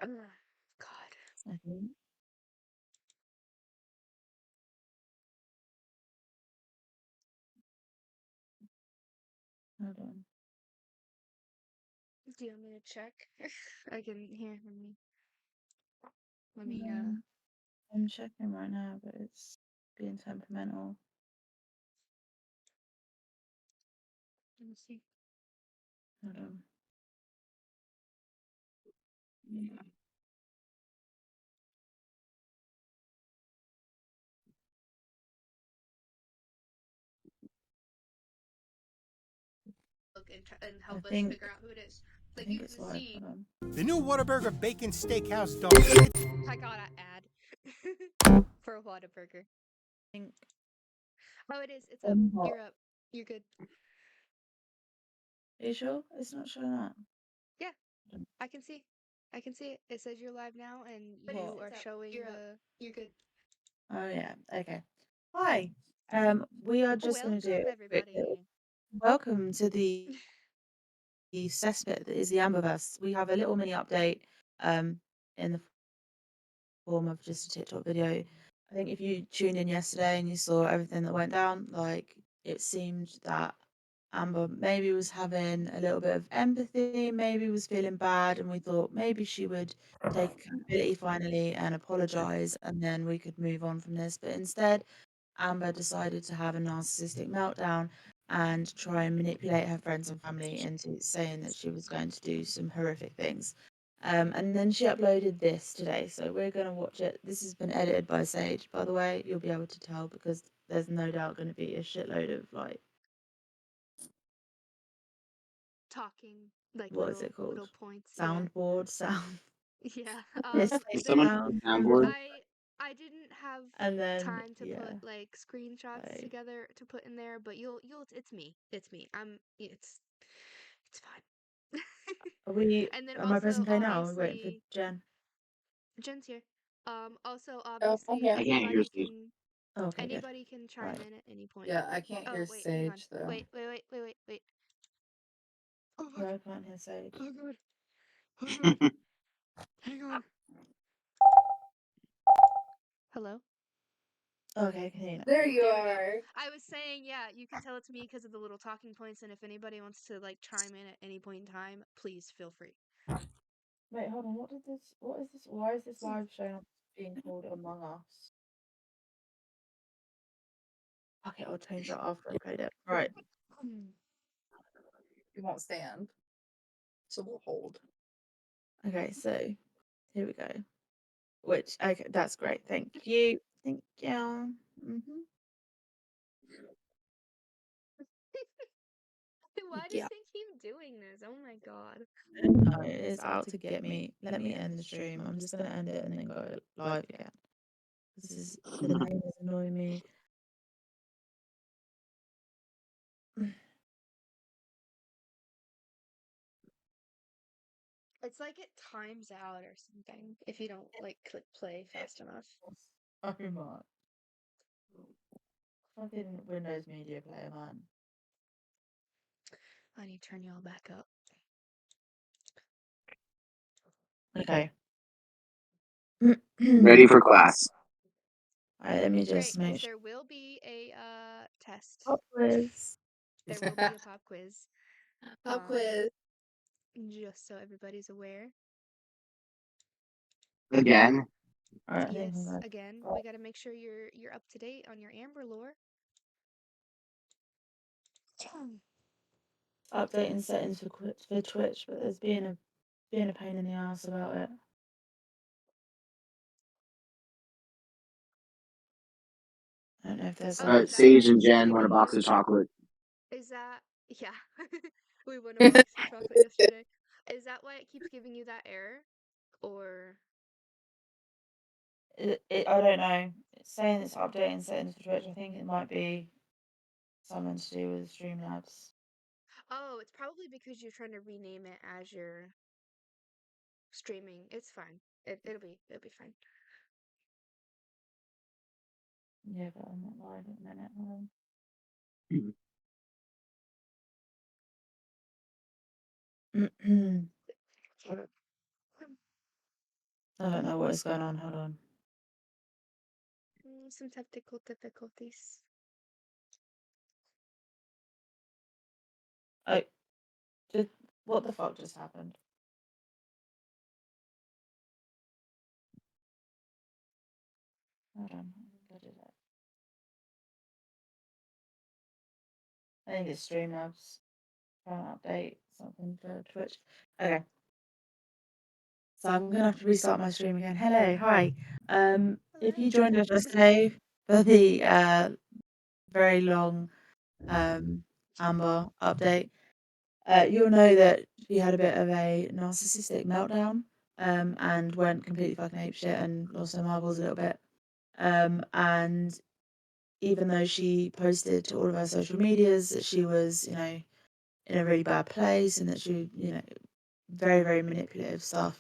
Ugh, God. I think. Hold on. Do you want me to check? I can hear. Let me I'm checking right now, but it's being temperamental. let me see. Hold on. Look and I help us think figure out who it is. I Like you think it's can live. see. Hold on. The new Whataburger Bacon Steakhouse dog. I got an ad for a Whataburger. I think Oh, it is. It's up. hot. You're up. You're good. Are you sure? It's not showing up. Yeah, I can see. I can see it. It says you're live now, and It is, you are it's up. showing You're up. the. You're good. Oh yeah. Okay. Hi. We are just going to do Welcome, a quick little everybody. welcome to the cesspit that is the Amberverse. We have a little mini update in the form of just a TikTok video. I think if you tuned in yesterday and you saw everything that went down, like it seemed that Amber maybe was having a little bit of empathy, maybe was feeling bad, and we thought maybe she would take accountability finally and apologize, and then we could move on from this. But instead, Amber decided to have a narcissistic meltdown and try and manipulate her friends and family into saying that she was going to do some horrific things. And then she uploaded this today, so we're going to watch it. This has been edited by Sage, by the way. You'll be able to tell because there's no doubt going to be a shitload of like, Talking like what is it called? little points. Soundboard sound. Yeah. This The Someone sound. soundboard. I didn't have And then time to put yeah, like screenshots like together to put in there, but you'll it's me. It's me. It's fine. are we? And then Am I also pressing play now? Or are we waiting for obviously Jen? Jen's here. Also Oh, I'm obviously here. I can't hear Steve. Okay, good. anybody can chime Right. in at any point. Yeah, I can't Oh, hear wait, hang on. Sage though. Wait. Oh fuck. Yeah, I can't hear Sage. Oh god. Oh god. Hang on. Hello? Okay, I can hear you now. There you There we go. are. I was saying, yeah, you can tell it's me because of the little talking points, and if anybody wants to like chime in at any point in time, please feel free. Wait, hold on. What did this? What is this? Why is this live showing up being called Among Us? Okay, I'll change that after I played it. Right. You won't stand. So we'll hold. Okay, so here we go. Which okay, that's great. Thank you. Thank you. Mm-hmm. Why does Yeah. they keep doing this? Oh my god. No, it's out to get me. Let me end the stream. I'm just gonna end it and then go live again. This is the name is annoying me. It's like it times out or something if you don't like click play fast enough. So much. Fucking Windows Media Player, man. I need to turn y'all back up. Okay. Ready for class. Alright, let me Great, just because make sure. there will be a test. Pop quiz. There will be a pop quiz. Pop quiz. Just so everybody's aware. Again. Alright, I think Yes, I'm back. again, we got to make sure you're up to date on your Amber lore. Updating settings for Twitch, but there's being a pain in the ass about it. I don't know if there's Oh, like is that why Sage it and keeps Jen want a giving box of you? chocolate. Is that yeah? We won a box of chocolate yesterday. Is that why it keeps giving you that error? Or I don't know. It's saying it's updating settings for Twitch. I think it might be something to do with Streamlabs. oh, it's probably because you're trying to rename it as you're streaming. It's fine. It'll be fine. Yeah, but I'm not live at the minute. I don't know what is going on. Hold on. Some technical difficulties. Oh, just what the fuck just happened? Hold on. What is it? I think it's Streamlabs trying to update something for Twitch. Okay. So I'm gonna have to restart my stream again. Hello, hi. If you joined us yesterday for the very long Amber update, you'll know that she had a bit of a narcissistic meltdown and went completely fucking apeshit and lost her marbles a little bit. And even though she posted to all of her social medias that she was, you know, in a really bad place and that she, you know, very, very manipulative stuff,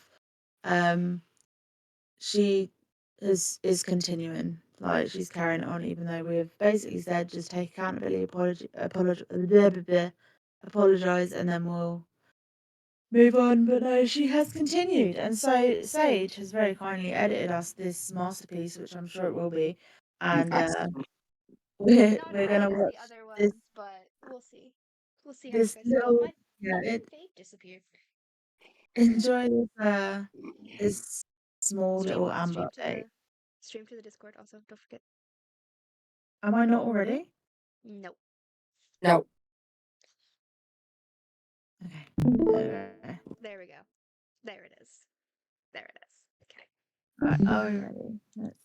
she is continuing. Like, she's carrying it on, even though we've basically said just take accountability, apologize, and then we'll move on. But no, she has continued. And so Sage has very kindly edited us this masterpiece, which I'm sure it will be. And we're Not we're as gonna good as watch the other this ones, but we'll see. We'll see how it this goes. Oh, little my yeah, fade disappeared. enjoy this small little Amber update. Stream to the Discord also. Don't forget. Am I not already? Nope. No. Okay. There we go. There it is. There it is. Okay. Right, are we ready? Let's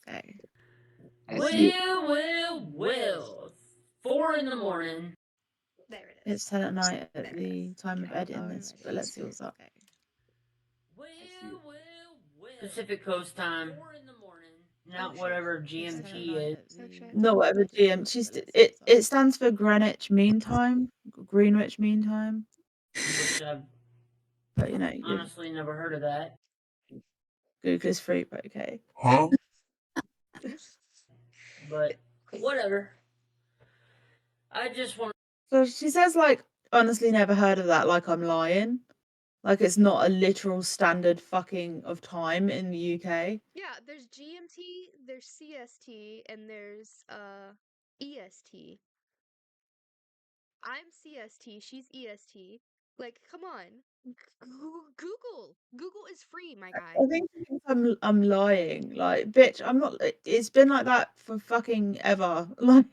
go. Well. 4 in the morning. There it is. It's 10 at night There at it the is. time of Okay. editing this, but let's see what's up. Pacific Coast time. 4 in the morning. Not whatever GMT is. Not whatever GMT. It stands for Greenwich Mean Time. Greenwich Mean Time. Which I've But you know, honestly never heard of that. Google is free, but okay. Huh? But whatever. I just want. So she says, like, honestly never heard of that, like I'm lying. Like it's not a literal standard fucking of time in the UK. Yeah, there's GMT, there's CST, and there's EST. I'm CST, she's EST. Like, come on. Google is free, my guy. I think she thinks I'm lying. Like, bitch, I'm not. It's been like that for fucking ever. Like,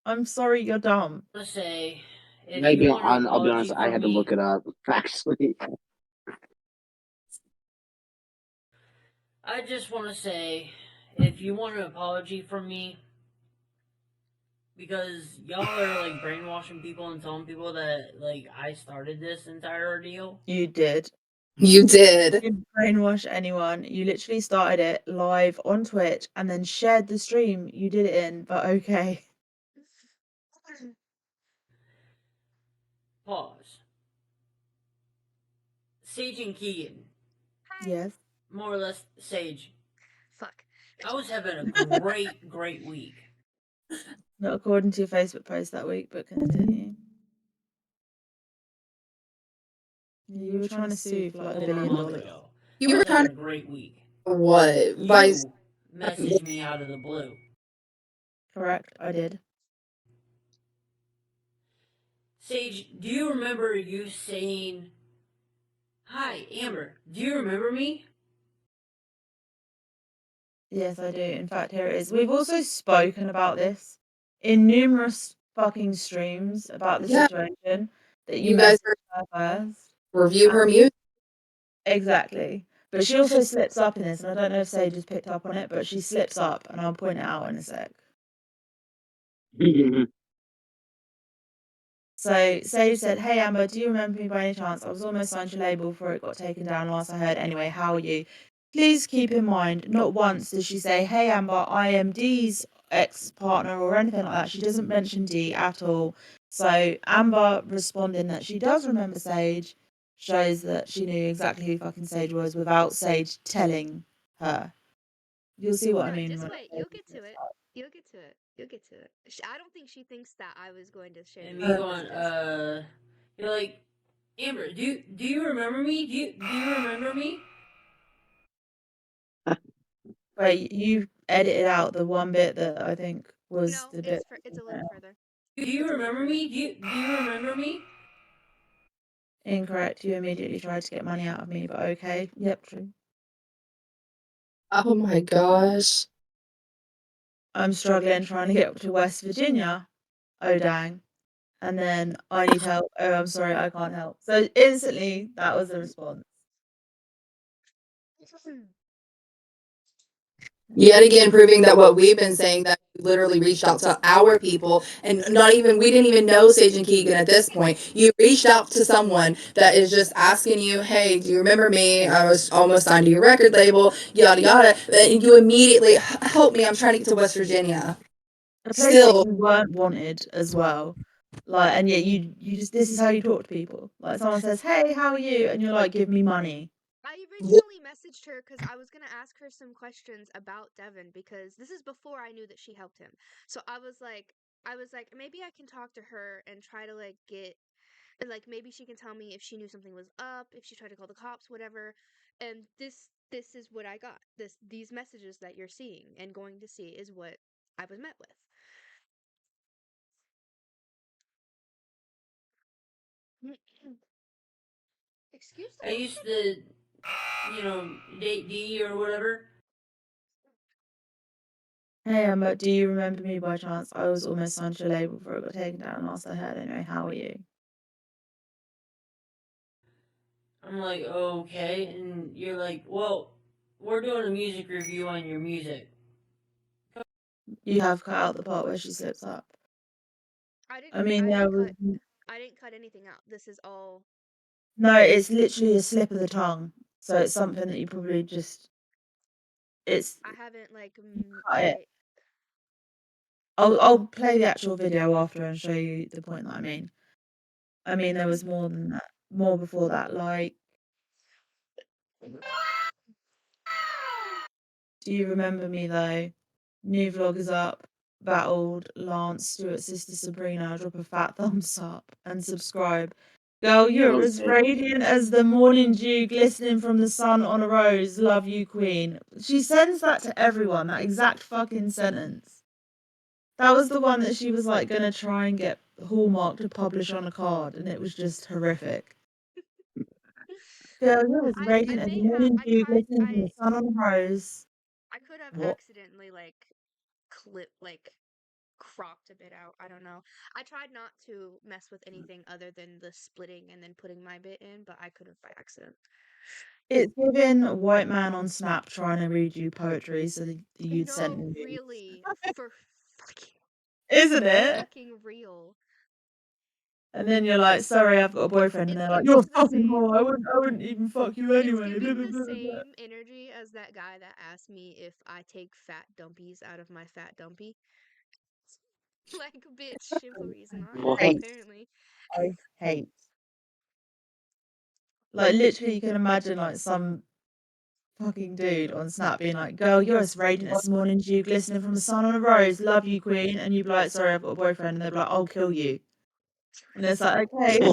I'm sorry, you're dumb. To say, Maybe I'll be honest, I had to look it up, actually. I just want to say, if you want an apology from me, because y'all are like brainwashing people and telling people that like I started this entire ordeal. You did. You did. You didn't brainwash anyone. You literally started it live on Twitch and then shared the stream you did it in, but okay. Pause. Sage and Keegan. Hi. Yes. More or less, Sage. Fuck. I was having a great week. Not according to your Facebook post that week, but continue. You were trying to sue for like $1 billion. You were trying having a great week. What? You By messaged me out of the blue. Correct, I did. Sage, do you remember you saying, "Hi, Amber, do you remember me?" Yes, I do. In fact, here it is. We've also spoken about this in numerous fucking streams about the Yeah. situation that You guys messaged her first. review her music. Exactly. But she also slips up in this, and I don't know if Sage has picked up on it, but she slips up, and I'll point it out in a sec. So Sage said, "Hey Amber, do you remember me by any chance? I was almost signed your label before it got taken down last I heard. Anyway, how are you? Please keep in mind, not once does she say, 'Hey Amber, I am Dee's ex-partner' or anything like that. She doesn't mention Dee at all. So Amber responding that she does remember Sage shows that she knew exactly who fucking Sage was without Sage telling her. You'll see what I mean. Just when I wait. say You'll this get to it. You'll get to it. You'll get to it. I don't think she thinks that I was going to share. And these me going, messages. you're like, Amber, do you remember me? Do you remember me? Wait, you edited out the one bit that I think was No, the bit. it's a little further. Do you remember me? Do you remember me? Incorrect. You immediately tried to get money out of me, but okay. Yep, true. Oh my gosh. I'm struggling trying to get up to West Virginia. Oh, dang. And then I need help. Oh, I'm sorry, I can't help. So instantly, that was the response. Yet again, proving that what we've been saying, that you literally reached out to our people, and we didn't even know Sage and Keegan at this point. You reached out to someone that is just asking you, hey, do you remember me? I was almost signed to your record label, yada yada. And you immediately, help me, I'm trying to get to West Virginia. A place Still, that you weren't wanted as well. Like, and yet you just, this is how you talk to people. Like, someone says, hey, how are you? And you're like, give me money. I originally messaged her because I was gonna ask her some questions about Devin because this is before I knew that she helped him. So I was like, maybe I can talk to her and try to like get, and like maybe she can tell me if she knew something was up, if she tried to call the cops, whatever. And this is what I got. These messages that you're seeing and going to see is what I was met with. Excuse the I used to, date D or whatever. Hey, but do you remember me by chance? I was almost signed to your label before it got taken down. Last I heard, anyway. How are you? I'm like, okay. And you're like, well, we're doing a music review on your music. You have cut out the part where she slips up. I didn't. I mean, I didn't cut anything out. This is all. No, it's literally a slip of the tongue. So it's something that you probably just. It's. I haven't like. Cut it. I'll play the actual video after and show you the point that I mean. I mean, there was more than that. More before that, like. Do you remember me though? New vlog is up. Battled Lance Stewart's sister Sabrina. Drop a fat thumbs up and subscribe. Girl, you're as radiant as the morning dew glistening from the sun on a rose. Love you, Queen. She sends that to everyone, that exact fucking sentence. That was the one that she was like gonna try and get Hallmark to publish on a card, and it was just horrific. Girl, you're as radiant as the morning dew glistening from the sun on a rose. I could have What? accidentally cropped a bit out. I don't know. I tried not to mess with anything other than the splitting and then putting my bit in, but I could have by accident. It's given white man on Snap trying to read you poetry so that you'd send No, me. really, for fucking, Isn't it? fucking real. And then you're like, sorry, I've got a boyfriend, and they're like, you're fucking whore. I wouldn't even fuck you anyway. It's giving the same energy as that guy that asked me if I take fat dumpies out of my fat dumpy. Like, bitch, simple reason not, apparently. I hate. Like, literally, you can imagine, like, some fucking dude on Snap being like, girl, you're as radiant as morning dew glistening from the sun on a rose. Love you, Queen. And you'd be like, sorry, I've got a boyfriend. And they'd be like, I'll kill you. And it's like, okay. I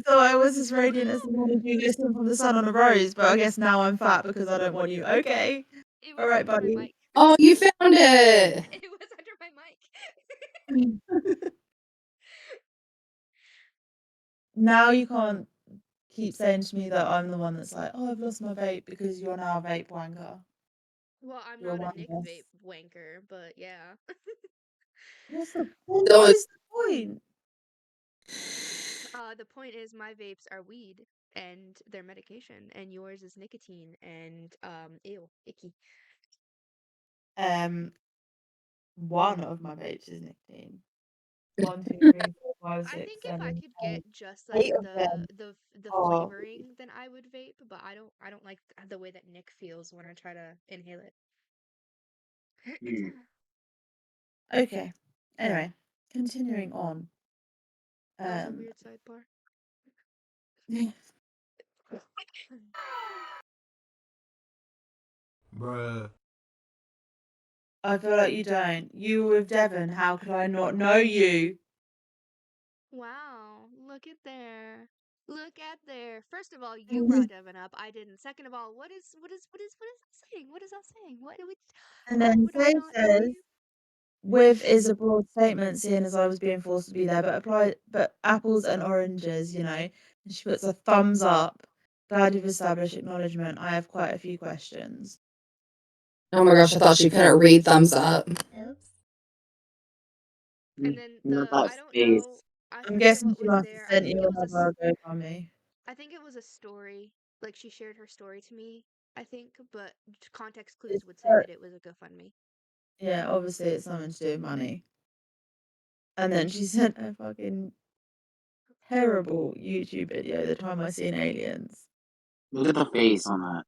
thought I was as radiant as the morning dew glistening from the sun on a rose, but I guess now I'm fat because I don't want you. Okay. All right, buddy. oh, you found it. It was under my mic. Now you can't keep saying to me that I'm the one that's like, oh, I've lost my vape because you're now a vape wanker. Well, I'm You're not a one Nick of us. vape wanker, but yeah. What's the point? So What it's is the point? The point is my vapes are weed and they're medication, and yours is nicotine and ew, icky. One of my vapes is nicotine. 1, 2, 3, 4, 5, I 6, think if I 7, could 8. get just like 8 of them the are flavoring, then I would vape, but I don't like the way that Nick feels when I try to inhale it. okay. Anyway, continuing on. That was a weird sidebar. Bruh. I feel like you don't. You were with Devon. How could I not know you? Wow, look at there. Look at there. First of all, you brought Devin up. I didn't. Second of all, what is that saying? What is that saying? What do we And how then would I Faye not know says, you? with is a broad statement, seeing as I was being forced to be there, but apples and oranges, you know. And she puts a thumbs up. Glad you've established acknowledgement. I have quite a few questions. Oh my gosh, I thought she couldn't read thumbs up. Oops. And then Not the that I don't space. know. I I'm forget guessing what she was must have there. sent you another GoFundMe. I think it was a story. Like she shared her story to me, I think, but context clues would say that it was a GoFundMe. Yeah, obviously it's something to do with money. And then she sent a fucking terrible YouTube video, The Time I Seen Aliens. Look at the face on that.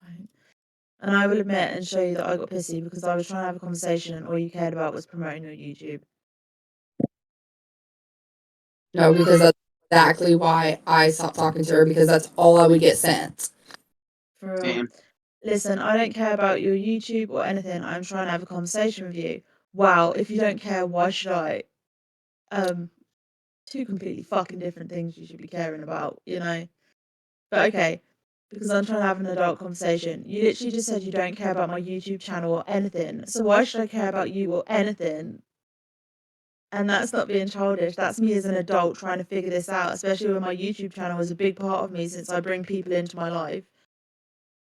Right. And I will admit and show you that I got pissy because I was trying to have a conversation and all you cared about was promoting your YouTube. No, because that's exactly why I stopped talking to her, because that's all I would get sent. For real. Same. Listen, I don't care about your YouTube or anything. I'm trying to have a conversation with you. Wow, if you don't care, why should I? Two completely fucking different things you should be caring about, you know? But okay, because I'm trying to have an adult conversation. You literally just said you don't care about my YouTube channel or anything. So why should I care about you or anything? And that's not being childish. That's me as an adult trying to figure this out, especially when my YouTube channel is a big part of me since I bring people into my life.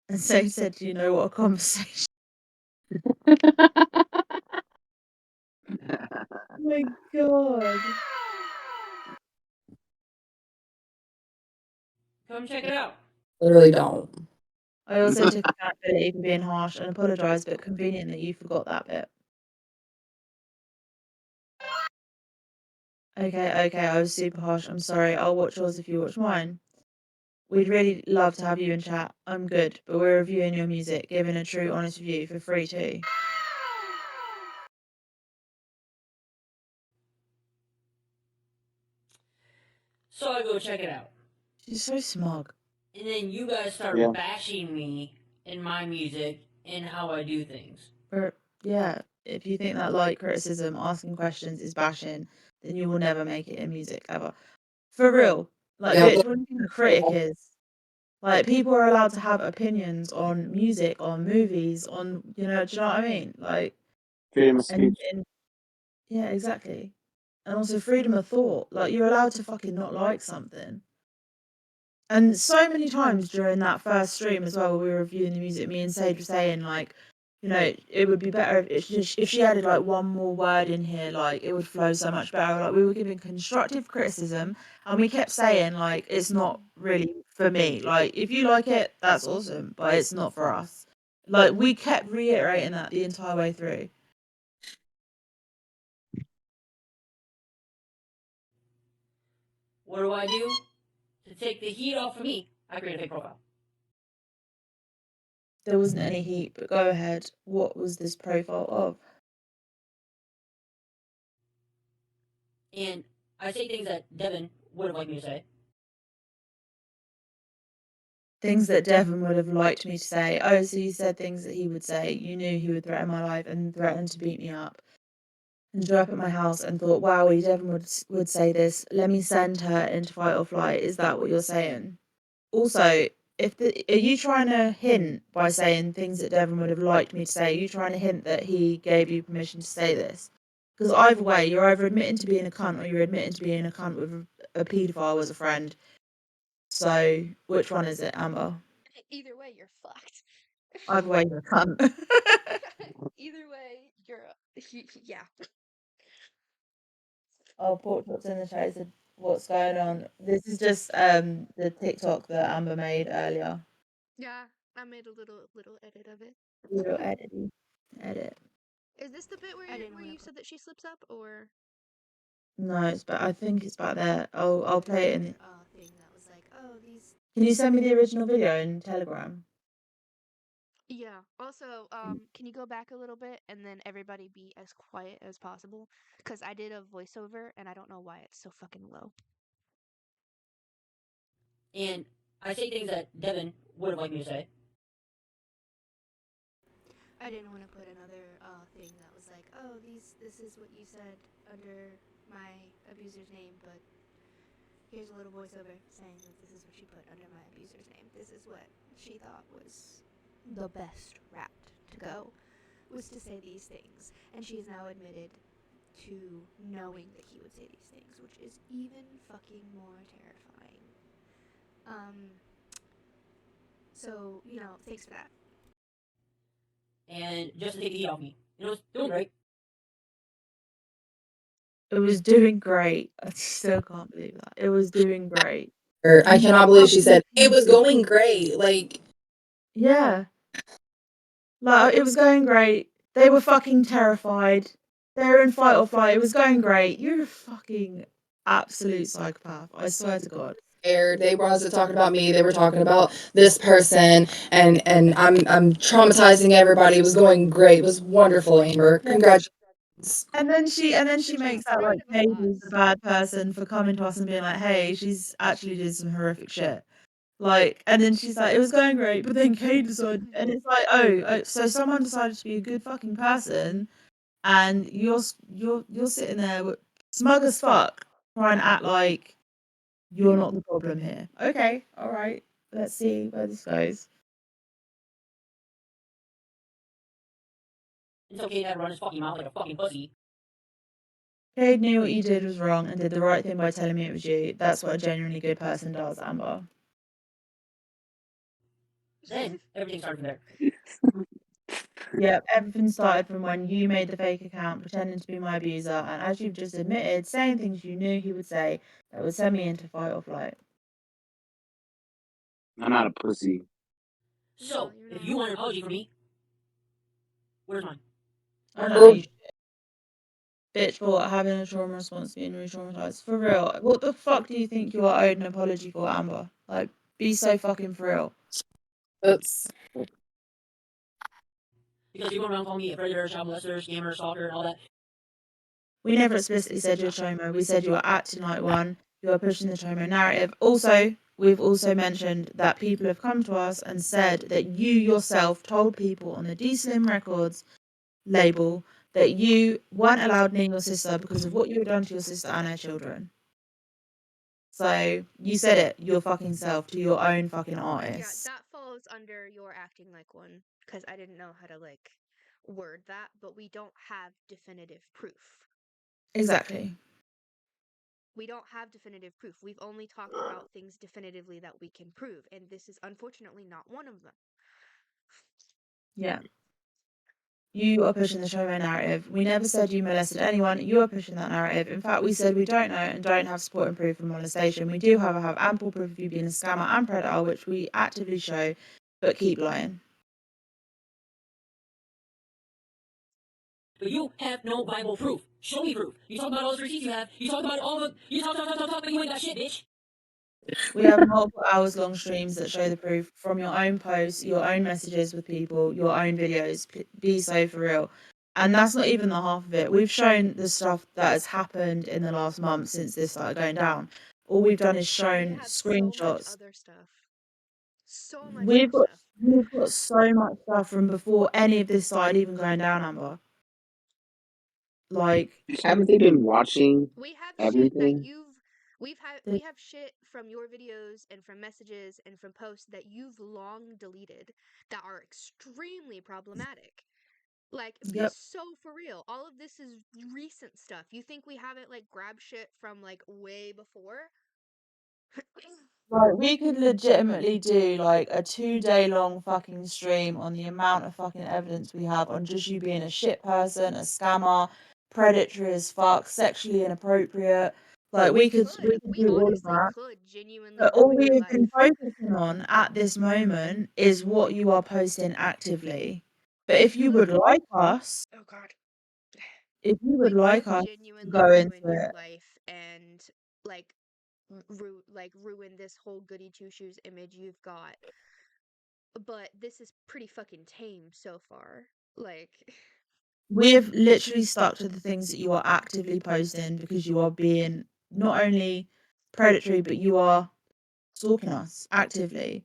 And so he said, do you know what a conversation? Oh my god. Come check it out. Literally don't. I also took accountability for being harsh and apologised, but conveniently you forgot that bit. Okay, I was super harsh. I'm sorry. I'll watch yours if you watch mine. We'd really love to have you in chat. I'm good, but we're reviewing your music, giving a true, honest review for free too. So I go check it out. She's so smug. And then you guys start Yeah. bashing me and my music and how I do things. Yeah, if you think that light criticism, asking questions is bashing, then you will never make it in music ever. For real. Like, Yeah. bitch, what do you think a critic is? Like, people are allowed to have opinions on music, on movies, on, do you know what I mean? Like, Freedom of speech. yeah, exactly. And also freedom of thought. Like, you're allowed to fucking not like something. And so many times during that first stream as well, we were reviewing the music, me and Sage were saying, like, you know, it would be better if she added, like, one more word in here, like, it would flow so much better. Like, we were giving constructive criticism, and we kept saying, like, it's not really for me. Like, if you like it, that's awesome, but it's not for us. Like, we kept reiterating that the entire way through. What do I do? To take the heat off of me, I create a fake profile. There wasn't any heat, but go ahead. What was this profile of? And I say things that Devin would have liked me to say. Things that Devon would have liked me to say. Oh, so you said things that he would say. You knew he would threaten my life and threaten to beat me up and show up at my house and thought, wow, Devon would say this. Let me send her into fight or flight. Is that what you're saying? Also, are you trying to hint by saying things that Devon would have liked me to say? Are you trying to hint that he gave you permission to say this? Because either way, you're either admitting to being a cunt or you're admitting to being a cunt with a paedophile as a friend. So, which one is it, Amber? Either way, you're fucked. Either way, you're a cunt. Either way, yeah. Oh, Pork Chop's in the chat said, what's going on? This is just the TikTok that Amber made earlier. Yeah, I made a little edit of it. Little edit. Is this the bit where you said that she slips up, or? No, I think it's back there. I'll play it in. Thing that was like, oh, these. Can you send me the original video in Telegram? Yeah. Also, can you go back a little bit and then everybody be as quiet as possible? Because I did a voiceover and I don't know why it's so fucking low. And I say things that Devin would have liked me to say. I didn't want to put another thing that was like, oh, this is what you said under my abuser's name, but here's a little voiceover saying that this is what she put under my abuser's name. This is what she thought was the best route to go, was to say these things. And she is now admitted to knowing that he would say these things, which is even fucking more terrifying. So, you know, thanks for that. And just to take the heat off me, it was doing great. It was doing great. I still can't believe that. It was doing great. I cannot believe she said it was going great. Like, Yeah. Like, it was going great. They were fucking terrified. They were in fight or flight. It was going great. You're a fucking absolute psychopath. I swear to God. scared. They wasn't talking about me. They were talking about this person, and I'm traumatizing everybody. It was going great. It was wonderful, Amber. Congratulations. And then she makes out like Cade is the bad person for coming to us and being like, hey, she's actually did some horrific shit. Like, and then she's like, it was going great, but then Cade decided, and it's like, oh, so someone decided to be a good fucking person, and you're sitting there smug as fuck, trying to act like you're not the problem here. Okay, all right, let's see where this goes. It's okay to run his fucking mouth like a fucking pussy. Cade knew what you did was wrong and did the right thing by telling me it was you. That's what a genuinely good person does, Amber. Then everything started from there. Yep, everything started from when you made the fake account pretending to be my abuser, and as you've just admitted, saying things you knew he would say that would send me into fight or flight. I'm not a pussy. So, if you want an apology from me, where's mine? I know you bitch for having a trauma response being re-traumatized. For real. What the fuck do you think you are owed an apology for, Amber? Like, be so fucking for real. Oops. Because you're going around calling me a predator, child molester, scammer, stalker, and all that. We never explicitly said you're Chomo. We said you are acting like one. You are pushing the Chomo narrative. Also, we've also mentioned that people have come to us and said that you yourself told people on the D-Slim Records label that you weren't allowed near your sister because of what you had done to your sister and her children. So you said it your fucking self to your own fucking artist. Yeah, that falls under your acting like one, because I didn't know how to like word that, but we don't have definitive proof. Exactly. We don't have definitive proof. We've only talked about things definitively that we can prove, and this is unfortunately not one of them. Yeah. You are pushing the Chomo narrative. We never said you molested anyone. You are pushing that narrative. In fact, we said we don't know and don't have supporting proof of molestation. We do, however, have ample proof of you being a scammer and predator, which we actively show, but keep lying. But you have no Bible proof. Show me proof. You talk about all the receipts you have. You talk about all the. You talk, but you ain't got shit, bitch. We have multiple hours long streams that show the proof from your own posts, your own messages with people, your own videos. Be so for real. And that's not even the half of it. We've shown the stuff that has happened in the last month since this started going down. All we've done is shown screenshots. So much other stuff. So much We've other stuff. got so much stuff from before any of this started even going down, Amber. Like, Haven't they been watching we have everything? shit that we have shit from your videos and from messages and from posts that you've long deleted that are extremely problematic. Like, be so for real. All of this is recent stuff. You think we haven't like grabbed shit from like way before? Like, we could legitimately do like a 2-day long fucking stream on the amount of fucking evidence we have on just you being a shit person, a scammer, predatory as fuck, sexually inappropriate. Like, we could do all of that. Could genuinely But all ruin we your have been life. focusing on at this moment is what you are posting actively. But if you would like us, Oh God. if you would like us to Genuinely go ruin into your it, life and like ruin this whole goody two shoes image you've got. But this is pretty fucking tame so far. Like, we have literally stuck to the things that you are actively posting because you are being not only predatory, but you are stalking us actively.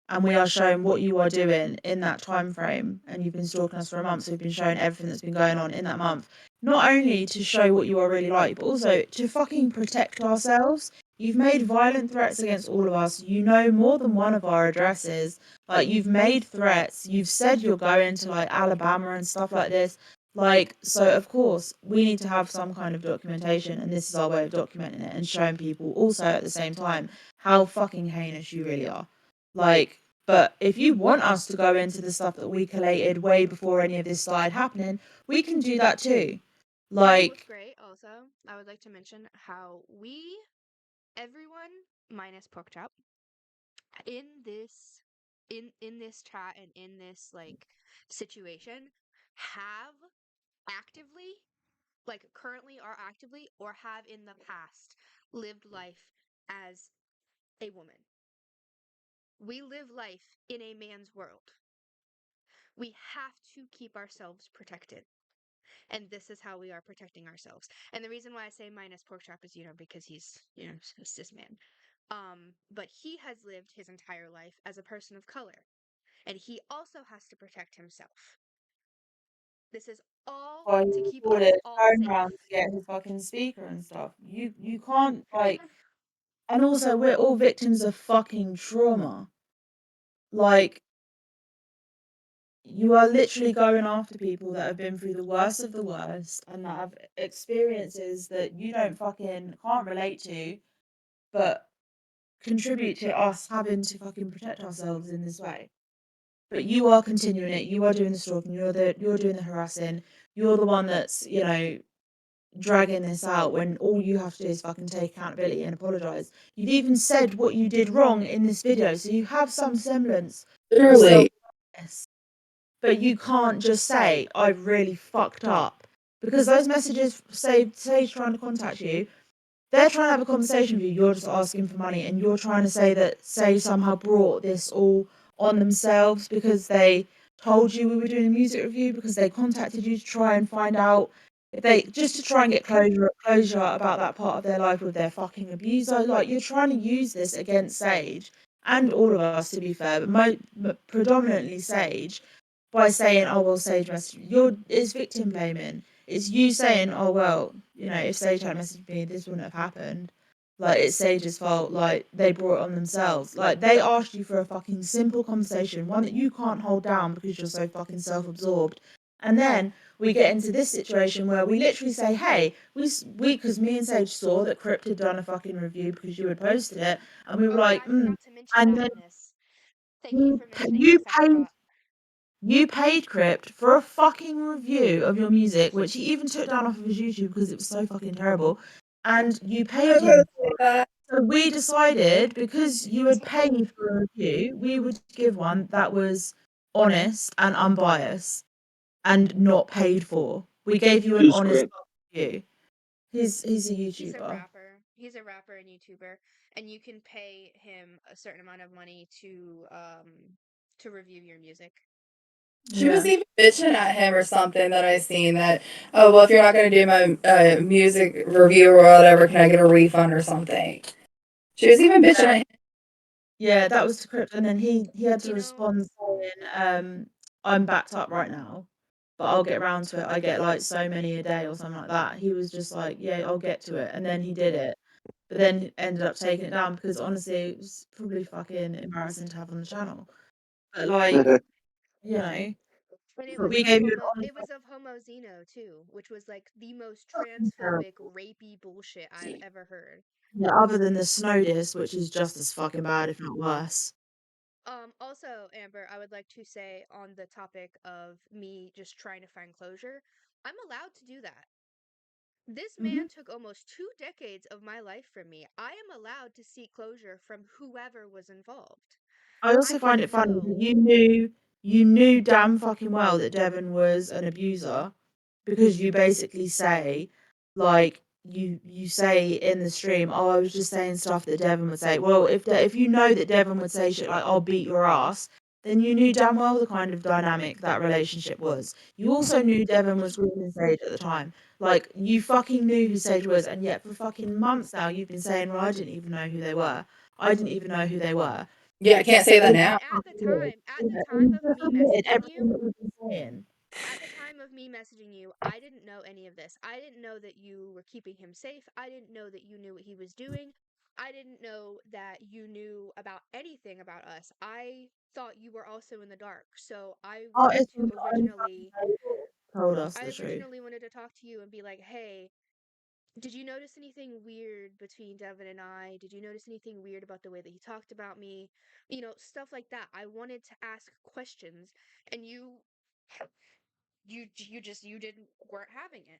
And we are showing what you are doing in that time frame. And you've been stalking us for a month, so we've been showing everything that's been going on in that month. Not only to show what you are really like, but also to fucking protect ourselves You've made violent threats against all of us. You know more than one of our addresses. Like, you've made threats. You've said you're going to, like, Alabama and stuff like this. Like, so of course, we need to have some kind of documentation, and this is our way of documenting it and showing people also at the same time how fucking heinous you really are. Like, but if you want us to go into the stuff that we collated way before any of this started happening, we can do that too. What's Like, great also, I would like to mention how everyone minus Porkchop, in this chat and in this like situation have actively, like currently are actively or have in the past lived life as a woman. We live life in a man's world. We have to keep ourselves protected. And this is how we are protecting ourselves. And the reason why I say minus Porkchop is, because he's, a cis man. But he has lived his entire life as a person of color. And he also has to protect himself. This is all why to you keep bought us it all phone safe. round to get his fucking speaker and stuff. You can't like, and also we're all victims of fucking trauma. Like, you are literally going after people that have been through the worst of the worst and that have experiences that you can't relate to, but contribute to us having to fucking protect ourselves in this way. But you are continuing it. You are doing the stalking. You're doing the harassing. You're the one that's dragging this out when all you have to do is fucking take accountability and apologize. You've even said what you did wrong in this video, so you have some semblance of Literally. self-awareness. But you can't just say, I really fucked up. Because those messages say Sage trying to contact you, they're trying to have a conversation with you, you're just asking for money, and you're trying to say that Sage somehow brought this all on themselves because they told you we were doing a music review, because they contacted you to try and find out if they just to try and get closure about that part of their life with their fucking abuser. Like, you're trying to use this against Sage and all of us, to be fair, but predominantly Sage, by saying, "Oh well, Sage messaged." It's victim blaming. It's you saying, "Oh well, if Sage had messaged me, this wouldn't have happened." Like, it's Sage's fault. Like, they brought it on themselves. Like, they asked you for a fucking simple conversation, one that you can't hold down because you're so fucking self-absorbed. And then we get into this situation where we literally say, "Hey, because me and Sage saw that Crypt had done a fucking review because you had posted it, and we were like, I forgot to mention and that then in this. Thank you for mentioning you this. I paid forgot. you paid Crypt for a fucking review of your music, which he even took down off of his YouTube because it was so fucking terrible. And you paid him. So we decided, because you had paid for a review, we would give one that was honest and unbiased and not paid for. We gave you an Who's honest Crypt? review. He's a He's a YouTuber. rapper. He's a rapper and YouTuber, and you can pay him a certain amount of money to review your music. She was even bitching at him or something that I seen that, oh, well, if you're not going to do my music review or whatever, can I get a refund or something? She was even bitching at him. Yeah, that was to Crypt, and then he had to respond saying, "I'm backed up right now, but I'll get around to it. I get like so many a day or something like that." He was just like, "Yeah, I'll get to it," and then he did it, but then ended up taking it down because honestly, it was probably fucking embarrassing to have on the channel. But like, you know, And but we gave you an honest. it was of Homo Zeno too, which was like the most Fucking transphobic, terrible. rapey bullshit I've ever heard. Yeah, other than the snow disc, which is just as fucking bad, if not worse. Also, Amber, I would like to say on the topic of me just trying to find closure, I'm allowed to do that. This man took almost 2 decades of my life from me. I am allowed to seek closure from whoever was involved. I also find it funny that you knew damn fucking well that Devon was an abuser, because you basically say, like, you say in the stream, "Oh, I was just saying stuff that Devon would say." Well, if you know that Devon would say shit like, "I'll beat your ass," then you knew damn well the kind of dynamic that relationship was. You also knew Devon was grooming Sage at the time. Like, you fucking knew who Sage was, and yet for fucking months now you've been saying, "Well, I didn't even know who they were. I didn't even know who they were." Yeah, I can't say that now. At the time of me messaging you, Everything that we've been saying. at the time of me messaging you, I didn't know any of this. I didn't know that you were keeping him safe. I didn't know that you knew what he was doing. I didn't know that you knew about anything about us. I thought you were also in the dark. So I wanted Artists to on their own fucking originally table told us I the truth. originally wanted to talk to you and be like, "Hey, did you notice anything weird between Devin and I? Did you notice anything weird about the way that he talked about me? You know, stuff like that." I wanted to ask questions, and you didn't weren't having it.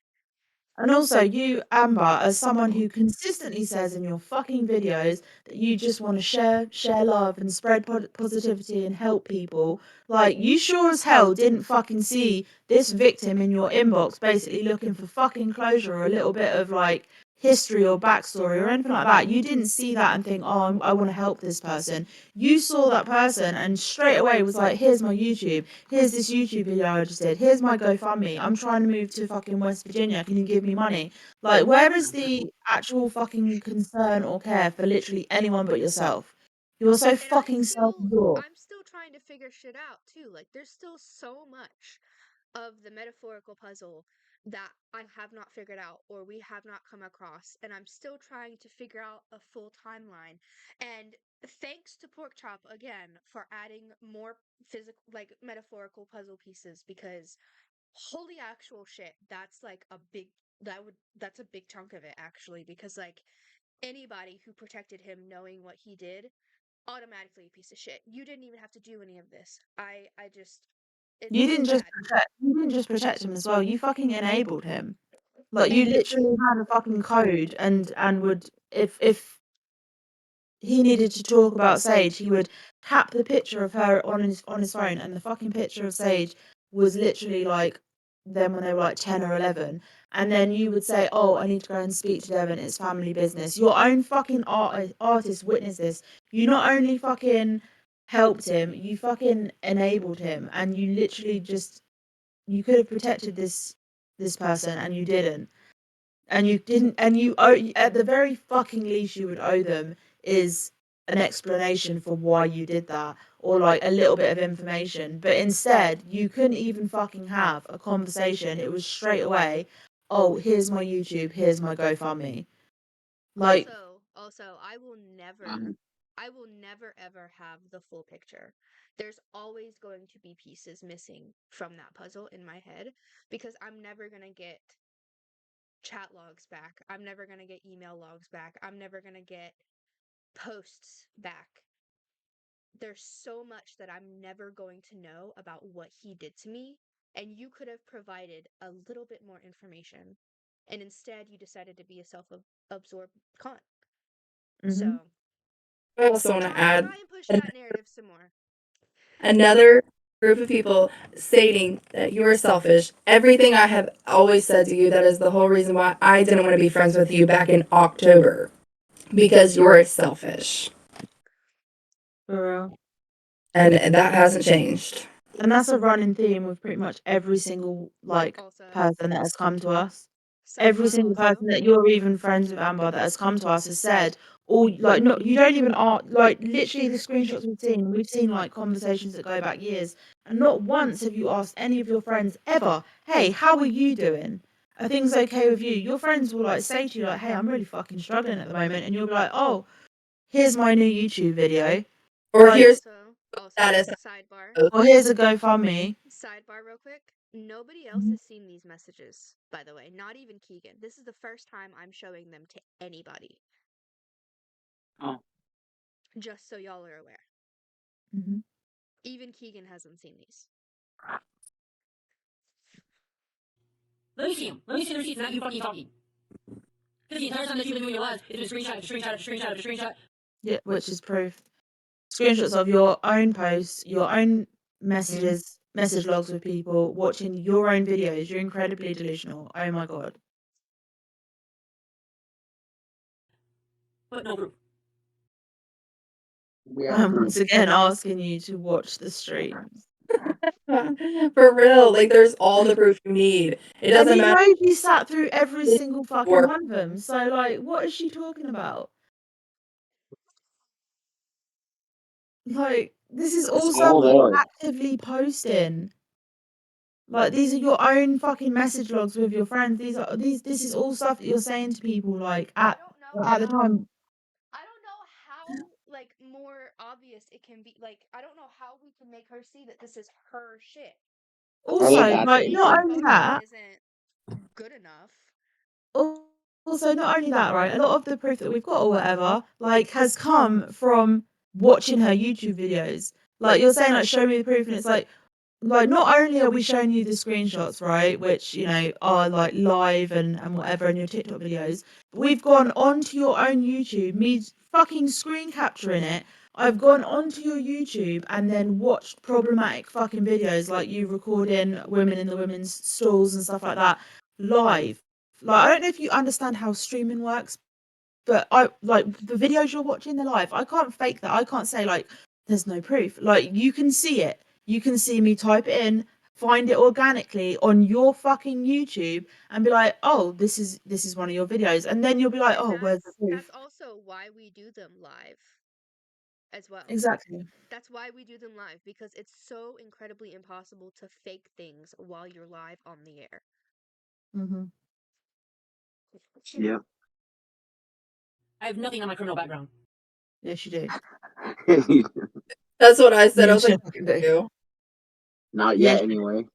And also, you, Amber, as someone who consistently says in your fucking videos that you just want to share love and spread positivity and help people, like, you sure as hell didn't fucking see this victim in your inbox basically looking for fucking closure or a little bit of, like, history or backstory or anything like that. You didn't see that and think, oh, I want to help this person. You saw that person and straight away was like, here's my YouTube. Here's this YouTube video I just did. Here's my GoFundMe. I'm trying to move to fucking West Virginia. Can you give me money? Like, where is the actual fucking concern or care for literally anyone but yourself? You're so And fucking self-absorbed. I'm still trying to figure shit out too. Like there's still so much of the metaphorical puzzle that I have not figured out or we have not come across, and I'm still trying to figure out a full timeline. And thanks to Porkchop again for adding more physical, like metaphorical puzzle pieces, because holy actual shit, that's like a big that's a big chunk of it actually, because like anybody who protected him knowing what he did, automatically a piece of shit. You didn't even have to do any of this. I just it's You so didn't just bad. protect him as well. You fucking enabled him. Like, you literally had a fucking code and would, if he needed to talk about Sage, he would tap the picture of her on his phone, and the fucking picture of Sage was literally like them when they were like 10 or 11. And then you would say, oh, I need to go and speak to Devin, it's family business. Your own fucking artist witnessed this. You not only fucking helped him, you fucking enabled him, and you literally just, you could have protected this person, and you didn't. And you didn't, and you owe, at the very fucking least you would owe them is an explanation for why you did that, or like a little bit of information. But instead, you couldn't even fucking have a conversation. It was straight away, oh, here's my YouTube, here's my GoFundMe. Like, Also, I will never ever have the full picture. There's always going to be pieces missing from that puzzle in my head, because I'm never going to get chat logs back. I'm never going to get email logs back. I'm never going to get posts back. There's so much that I'm never going to know about what he did to me, and you could have provided a little bit more information. And instead, you decided to be a self-absorbed cunt. So I also want to add try and push that narrative some more. another group of people stating that you are selfish. Everything I have always said to you, that is the whole reason why I didn't want to be friends with you back in October. Because you're selfish. for real. And that hasn't changed. And that's a running theme with pretty much every single, like, person that has come to us. Every single person that you're even friends with, Amber, that has come to us has said, all, like, no, you don't even like, literally the screenshots we've seen like conversations that go back years, and not once have you asked any of your friends ever, hey, how are you doing? Are things okay with you? Your friends will like say to you like, hey, I'm really fucking struggling at the moment, and you'll be like, oh, here's my new YouTube video, or like, here's also sidebar. Or here's a GoFundMe. Sidebar real quick. Nobody else has seen these messages, by the way. Not even Keegan. This is the first time I'm showing them to anybody. Oh. Just so y'all are aware. Mm-hmm. Even Keegan hasn't seen these. Let me see them. Let me see the receipts, not you fucking talking. Because the entire time that you've been doing your lives, it's been screenshot after screenshot after screenshot after screenshot. Yeah, which is proof. Screenshots of your own posts, your own messages, message logs with people, watching your own videos. You're incredibly delusional. Oh my god. But no proof. I'm once again asking you to watch the streams. For real, like there's all the proof you need. It doesn't and matter. She sat through every single fucking one of them. So like, what is she talking about? Like, this is all stuff you're actively posting. Like, these are your own fucking message logs with your friends. This is all stuff that you're saying to people like at the time. I don't like more obvious it can be. Like, I don't know how we can make her see that this is her shit. Also, that's like, the not thing. only that, isn't good enough. also not only that, right? A lot of the proof that we've got or whatever, like, has come from watching her YouTube videos. Like, you're saying, like, show me the proof, and it's like not only are we showing you the screenshots, right, which, you know, are like live and whatever in your TikTok videos, but we've gone onto your own YouTube, me fucking screen capturing it. I've gone onto your YouTube and then watched problematic fucking videos like you recording women in the women's stalls and stuff like that live. Like, I don't know if you understand how streaming works, but I like the videos you're watching, they're live. I can't fake that. I can't say like there's no proof. Like, you can see it. You can see me type it in, find it organically on your fucking YouTube, and be like, oh, this is one of your videos, and then you'll be like, oh, where's the proof? That's also why we do them live as well. Exactly. That's why we do them live, because it's so incredibly impossible to fake things while you're live on the air. Mm-hmm. Yeah. I have nothing on my criminal background. Yes, you do. That's what I said. I was Yes, like, you do. "Ew." Not Yes. yet, anyway.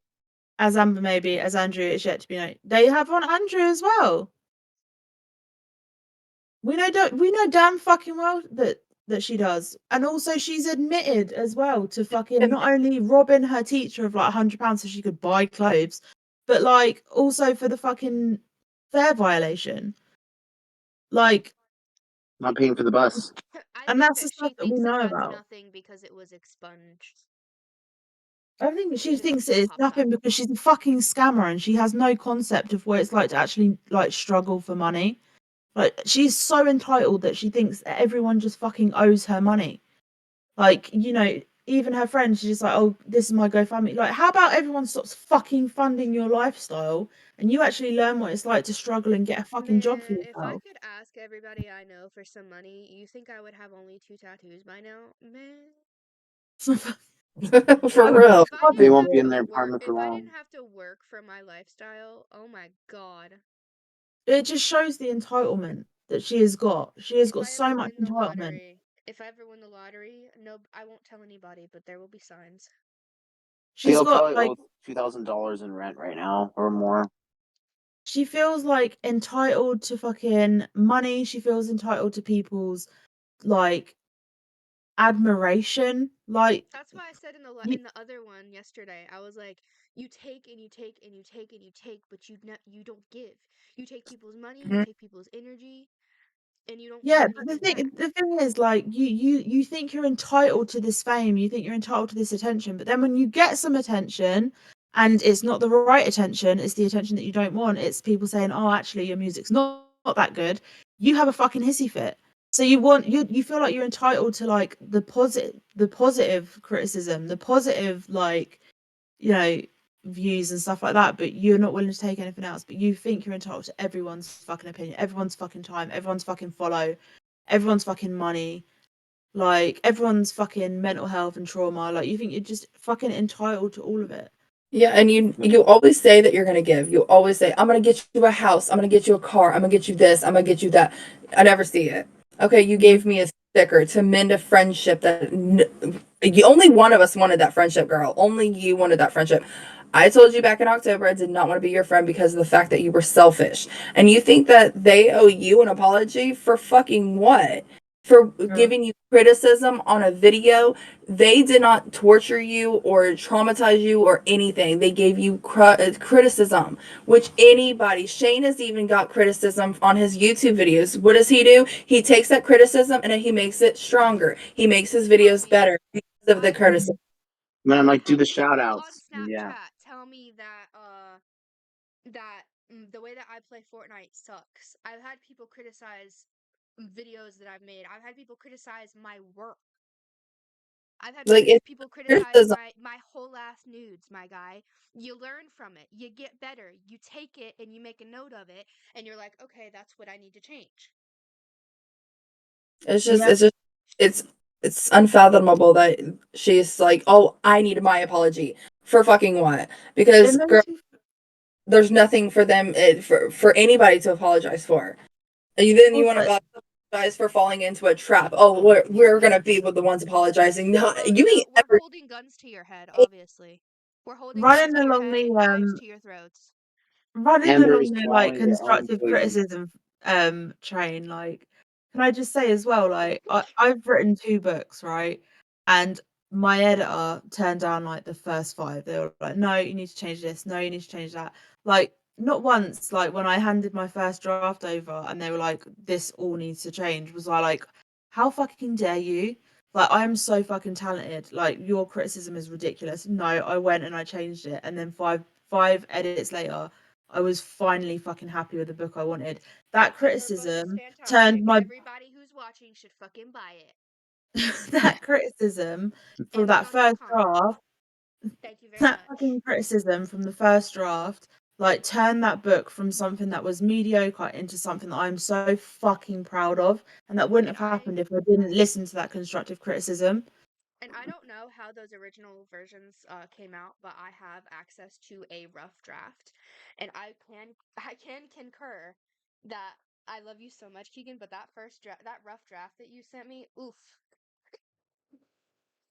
As Amber maybe, as Andrew, it's yet to be known. They have on Andrew as well. We know damn fucking well that she does, and also she's admitted as well to fucking not only robbing her teacher of like £100 so she could buy clothes, but like also for the fucking fare violation. Like, Not paying for the bus. and that's the stuff that we know about. Nothing because it was expunged. I think she Because thinks it's it is not nothing popped out. because she's a fucking scammer and she has no concept of what it's like to actually like struggle for money. Like, she's so entitled that she thinks that everyone just fucking owes her money. Like, you know, even her friends, she's just like, oh, this is my GoFundMe. Like, how about everyone stops fucking funding your lifestyle and you actually learn what it's like to struggle and get a fucking job for Man, if I yourself? could ask everybody I know for some money, you think I would have only 2 tattoos by now? Man. For real. If I They didn't won't have be in to their work, apartment for if I long. didn't have to work for my lifestyle, oh my god. It just shows the entitlement that she has got. She has got so much entitlement. If I ever win the lottery, no, I won't tell anybody, but there will be signs. She's They'll got probably like owe $2,000 in rent right now or more. she feels like entitled to fucking money. She feels entitled to people's like admiration. Like, That's why I said in the other one yesterday, I was like, you take and you take and you take and you take, but you don't give. You take people's money, you take people's energy, and you don't yeah, give but anything back. the thing is, like, you think you're entitled to this fame, you think you're entitled to this attention, but then when you get some attention and it's not the right attention, it's the attention that you don't want, it's people saying, oh, actually your music's not that good, you have a fucking hissy fit. So you feel like you're entitled to like the positive criticism, the positive, like, you know, views and stuff like that, but you're not willing to take anything else. But you think you're entitled to everyone's fucking opinion, everyone's fucking time, everyone's fucking follow, everyone's fucking money, like everyone's fucking mental health and trauma. Like, you think you're just fucking entitled to all of it. Yeah, and you always say that you're gonna give. You always say, I'm gonna get you a house, I'm gonna get you a car, I'm gonna get you this, I'm gonna get you that. I never see it. Okay, you gave me a sticker to mend a friendship that only one of us wanted that friendship, girl. Only you wanted that friendship. I told you back in October I did not want to be your friend because of the fact that you were selfish. And you think that they owe you an apology for fucking what? For giving you criticism on a video. They did not torture you or traumatize you or anything. They gave you criticism, which anybody, Shane has even got criticism on his YouTube videos. What does he do? He takes that criticism and he makes it stronger. He makes his videos better because of the criticism. Then I'm like, do the shout outs. On Snapchat, Yeah. tell me that the way that I play Fortnite sucks. I've had people criticize videos that I've made. I've had people criticize my work. I've had people criticize my whole ass nudes, my guy. You learn from it. You get better. You take it and you make a note of it and you're like, okay, that's what I need to change. It's unfathomable that she's like, oh, I need my apology for fucking what? Because girl, there's nothing for them for anybody to apologize for. And then you want to for falling into a trap. Oh, we're gonna be with the ones apologizing. No, Oh, you mean we're every holding guns to your head, obviously. We're holding guns running to your along head and knives to your throats. running Amber along is the swallowing her own constructive poison. criticism train, can I just say as well, I've written 2 books, right? And my editor turned down the first 5. They were like, no, you need to change this, no, you need to change that. Not once, when I handed my first draft over and they were like, this all needs to change, was I like, how fucking dare you? I'm so fucking talented. Your criticism is ridiculous. No, I went and I changed it, and then five edits later, I was finally fucking happy with the book I wanted. That Your book is criticism fantastic. turned my Everybody who's watching should fucking buy it. that criticism from that first Amazon.com. draft, Thank you very that much. fucking criticism from the first draft, turned that book from something that was mediocre into something that I'm so fucking proud of, and that wouldn't And have happened if I didn't listen to that constructive criticism. And I don't know how those original versions came out, but I have access to a rough draft, and I can concur that I love you so much, Keegan. But that that rough draft that you sent me, oof.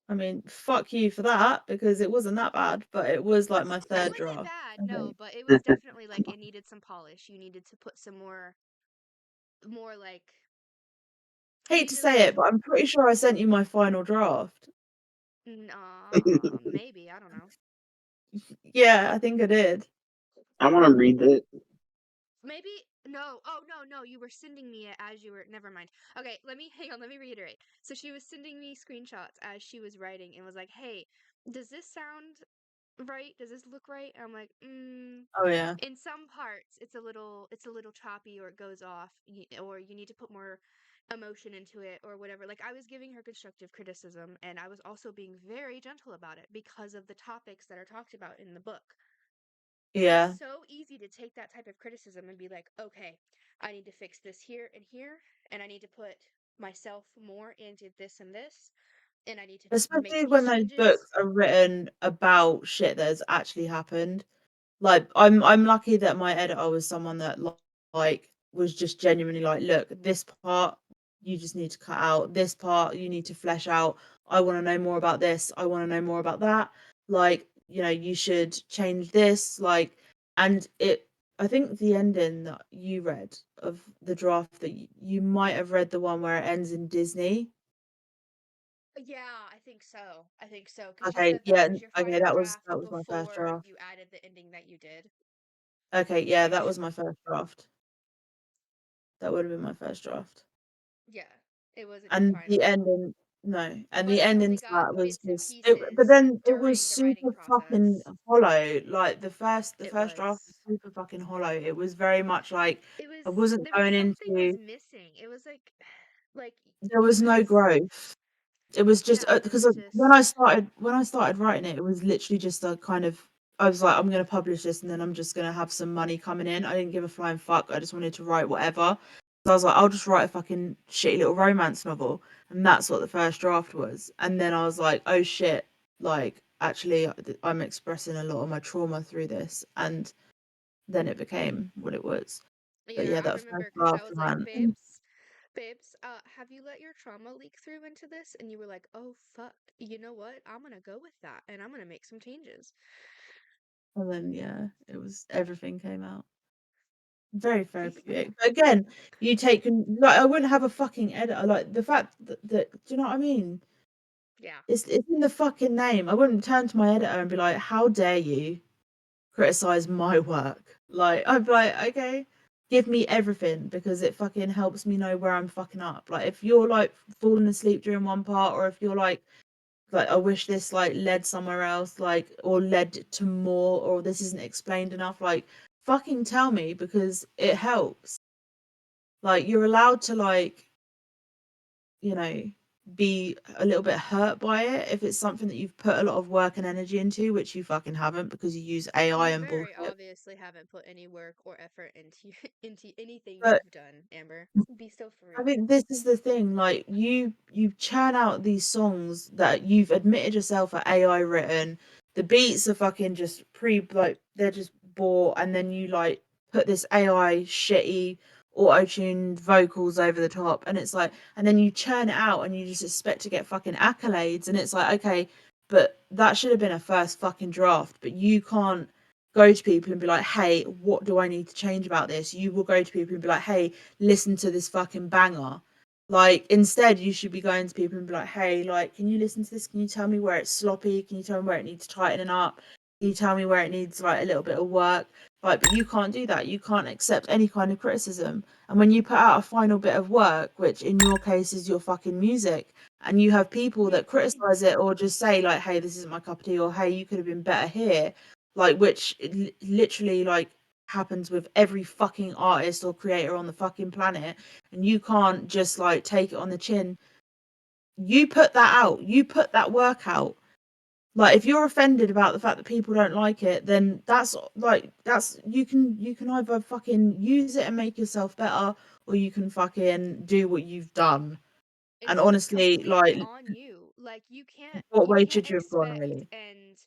I mean, fuck you for that, because it wasn't that bad, but it was my It third wasn't draft. bad, I no, think. but it was definitely it needed some polish. You needed to put some more you Hate to needed say it, but I'm pretty sure I sent you my final draft. maybe, I don't know. Yeah, I think I did. I want to read it. Maybe no. Oh no, you were sending me it as you were. Never mind. Okay, hang on. Let me reiterate. So she was sending me screenshots as she was writing and was like, "Hey, does this sound right? Does this look right?" And I'm like, Oh yeah. in some parts it's a little choppy, or it goes off, or you need to put more emotion into it, or whatever. I was giving her constructive criticism, and I was also being very gentle about it because of the topics that are talked about in the book. Yeah. It's so easy to take that type of criticism and be like, okay, I need to fix this here and here, and I need to put myself more into this and this, and I need to make Especially these when those changes. books are written about shit that has actually happened. I'm lucky that my editor was someone that was just genuinely look, this part you just need to cut out, this part you need to flesh out. I want to know more about this. I want to know more about that. You should change this. And I think the ending that you read of the draft, that you might have read the one where it ends in Disney. Yeah, I think so. Because you Okay, said yeah, that was your okay, final that was draft my first before draft. you added the ending that you did. Okay, yeah, that was my first draft. That would have been my first draft. Yeah, it wasn't your And the final. ending, no, and But the I ending only to got that was bits and just it. But pieces then it was during the writing super fucking process. hollow. The It first was. draft was super fucking hollow. It was very much I There wasn't was going something was into. missing. It was like There you was no guys. growth. It was just Yeah, it because was when just. I started writing it, it was literally just a kind of. I was like, I'm going to publish this, and then I'm just going to have some money coming in. I didn't give a flying fuck. I just wanted to write whatever. So I was like, I'll just write a fucking shitty little romance novel, and that's what the first draft was. And then I was like, oh shit, actually, I'm expressing a lot of my trauma through this, and then it became what it was. But Yeah, yeah, I that remember first because I draft, was like, man. babes, have you let your trauma leak through into this? And you were like, oh fuck, you know what? I'm gonna go with that, and I'm gonna make some changes. And then yeah, it was everything came out. Very therapeutic. But again, I wouldn't have a fucking editor. The fact that do you know what I mean? Yeah. It's in the fucking name. I wouldn't turn to my editor and be like, "How dare you criticize my work?" I'd be like, "Okay, give me everything because it fucking helps me know where I'm fucking up." If you're falling asleep during one part, or if you're I wish this led somewhere else, or led to more, or this isn't explained enough, fucking tell me because it helps. You're allowed to be a little bit hurt by it if it's something that you've put a lot of work and energy into, which you fucking haven't because you use AI You and very bullshit. obviously haven't put any work or effort into into anything But you've done, Amber. Be so for I real. think this is the thing, you churn out these songs that you've admitted yourself are AI written. The beats are fucking just they're just bought, and then you put this AI shitty auto-tuned vocals over the top, and it's like, and then you churn it out and you just expect to get fucking accolades, and it's like, okay, but that should have been a first fucking draft. But you can't go to people and be like, hey, what do I need to change about this? You will go to people and be like, hey, listen to this fucking banger. Like, instead you should be going to people and be like, hey, like, can you listen to this? Can you tell me where it's sloppy? Can you tell me where it needs tightening up? Can you tell me where it needs like a little bit of work? Like, but you can't do that. You can't accept any kind of criticism. And when you put out a final bit of work, which in your case is your fucking music, and you have people that criticize it or just say like, hey, this isn't my cup of tea, or hey, you could have been better here, like, which literally like happens with every fucking artist or creator on the fucking planet, and you can't just like take it on the chin. You put that out, you put that work out. Like, if you're offended about the fact that people don't like it, then that's you can either fucking use it and make yourself better, or you can fucking do what you've done. And It's honestly, completely like, on you. Like what you way can't should you have gone, expect really? and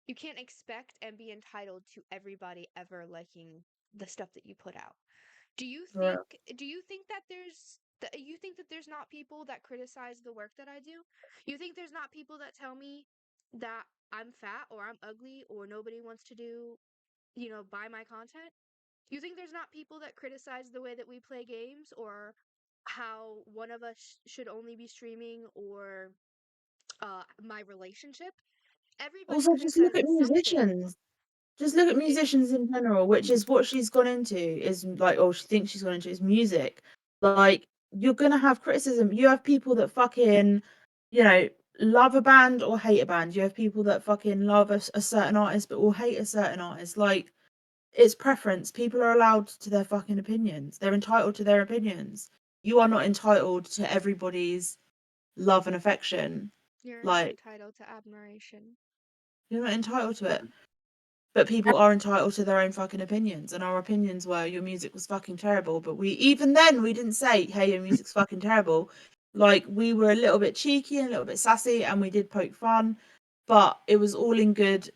you can't expect and be entitled to everybody ever liking the stuff that you put out. Do you For think real. that you think that there's not people that criticize the work that I do? You think there's not people that tell me that I'm fat or I'm ugly or nobody wants to buy my content? You think there's not people that criticize the way that we play games or how one of us should only be streaming or my relationship? Everybody Also, just look at criticizes something. musicians. Just look at It musicians in general, which is what she's gone into, is like, or she thinks she's gone into, is music. Like, you're gonna have criticism. You have people that fucking, you know, love a band or hate a band. You have people that fucking love a certain artist but will hate a certain artist. Like, it's preference. People are allowed to their fucking opinions. They're entitled to their opinions. You are not entitled to everybody's love and affection. You're not Like, entitled to admiration. you're not entitled to it. But people are entitled to their own fucking opinions, and our opinions were your music was fucking terrible. But even then we didn't say, hey, your music's fucking terrible. Like, we were a little bit cheeky and a little bit sassy, and we did poke fun, but it was all in good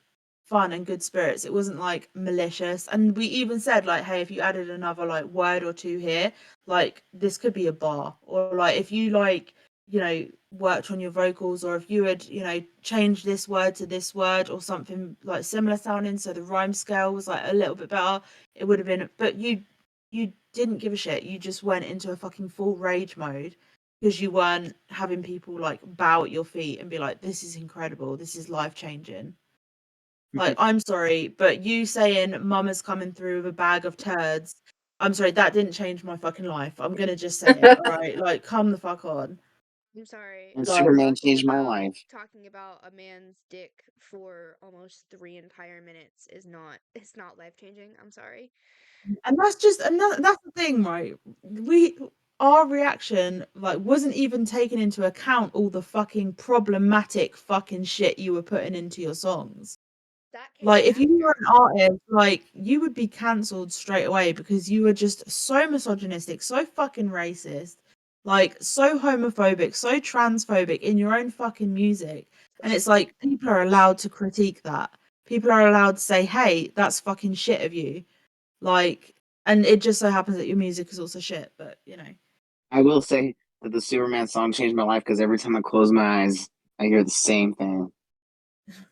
fun and good spirits. It wasn't like malicious. And we even said like, hey, if you added another like word or two here, like, this could be a bar, or like if you like, worked on your vocals, or if you had, changed this word to this word or something like similar sounding, so the rhyme scale was like a little bit better, it would have been. But you didn't give a shit. You just went into a fucking full rage mode because you weren't having people like bow at your feet and be like, this is incredible, this is life changing. Like, I'm sorry, but you saying mama's coming through with a bag of turds, I'm sorry, that didn't change my fucking life. I'm gonna just say it, all right? Like, come the fuck on. I'm sorry. And Like, Superman changed my life. Talking about a man's dick for almost 3 entire minutes it's not life-changing. I'm sorry. and that's just another, that's the thing, right? Our reaction like wasn't even taking into account all the fucking problematic fucking shit you were putting into your songs. That came Like, if you were after. an artist, like, you would be cancelled straight away because you were just so misogynistic, so fucking racist, like, so homophobic, so transphobic in your own fucking music. And it's like, people are allowed to critique that. People are allowed to say, hey, that's fucking shit of you. Like, and it just so happens that your music is also shit, but I will say that the Superman song changed my life because every time I close my eyes, I hear the same thing.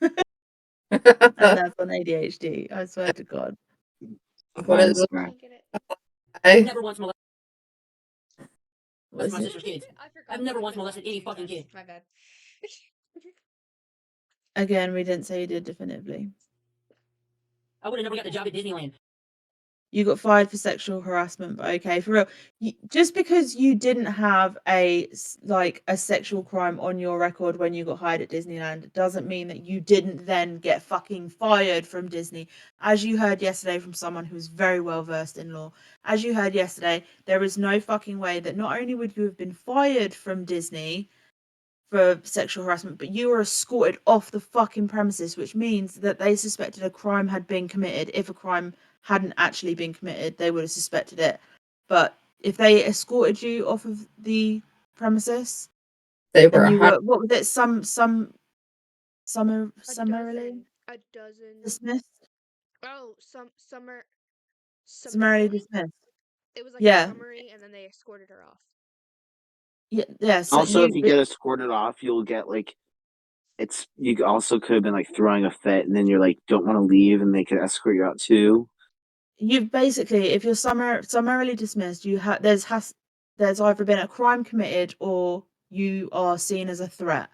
And that's on ADHD. I swear to God. What is That's I right. can't get it. I've I never once molested What is my it? sister's kids. I forgot I've that never I've once been molested lied any to, fucking Jess. kid. My bad. Again, we didn't say you did definitively. I would have never got the job at Disneyland. You got fired for sexual harassment, but okay, for real. Just because you didn't have a sexual crime on your record when you got hired at Disneyland doesn't mean that you didn't then get fucking fired from Disney. As you heard yesterday from someone who's very well versed in law, as you heard yesterday, there is no fucking way that not only would you have been fired from Disney for sexual harassment, but you were escorted off the fucking premises, which means that they suspected a crime had been committed. If a crime hadn't actually been committed, they would have suspected it. But if they escorted you off of the premises, they then were you were, what was it, summarily A dozen. dismissed? Oh, summarily Summarily dismissed. It was like Yeah. a summary, and then they escorted her off. Yeah. So Also, if you get escorted off, you'll get like you also could have been like throwing a fit, and then you're like don't want to leave, and they could escort you out too. You've basically, if you're summarily dismissed, there's either been a crime committed or you are seen as a threat.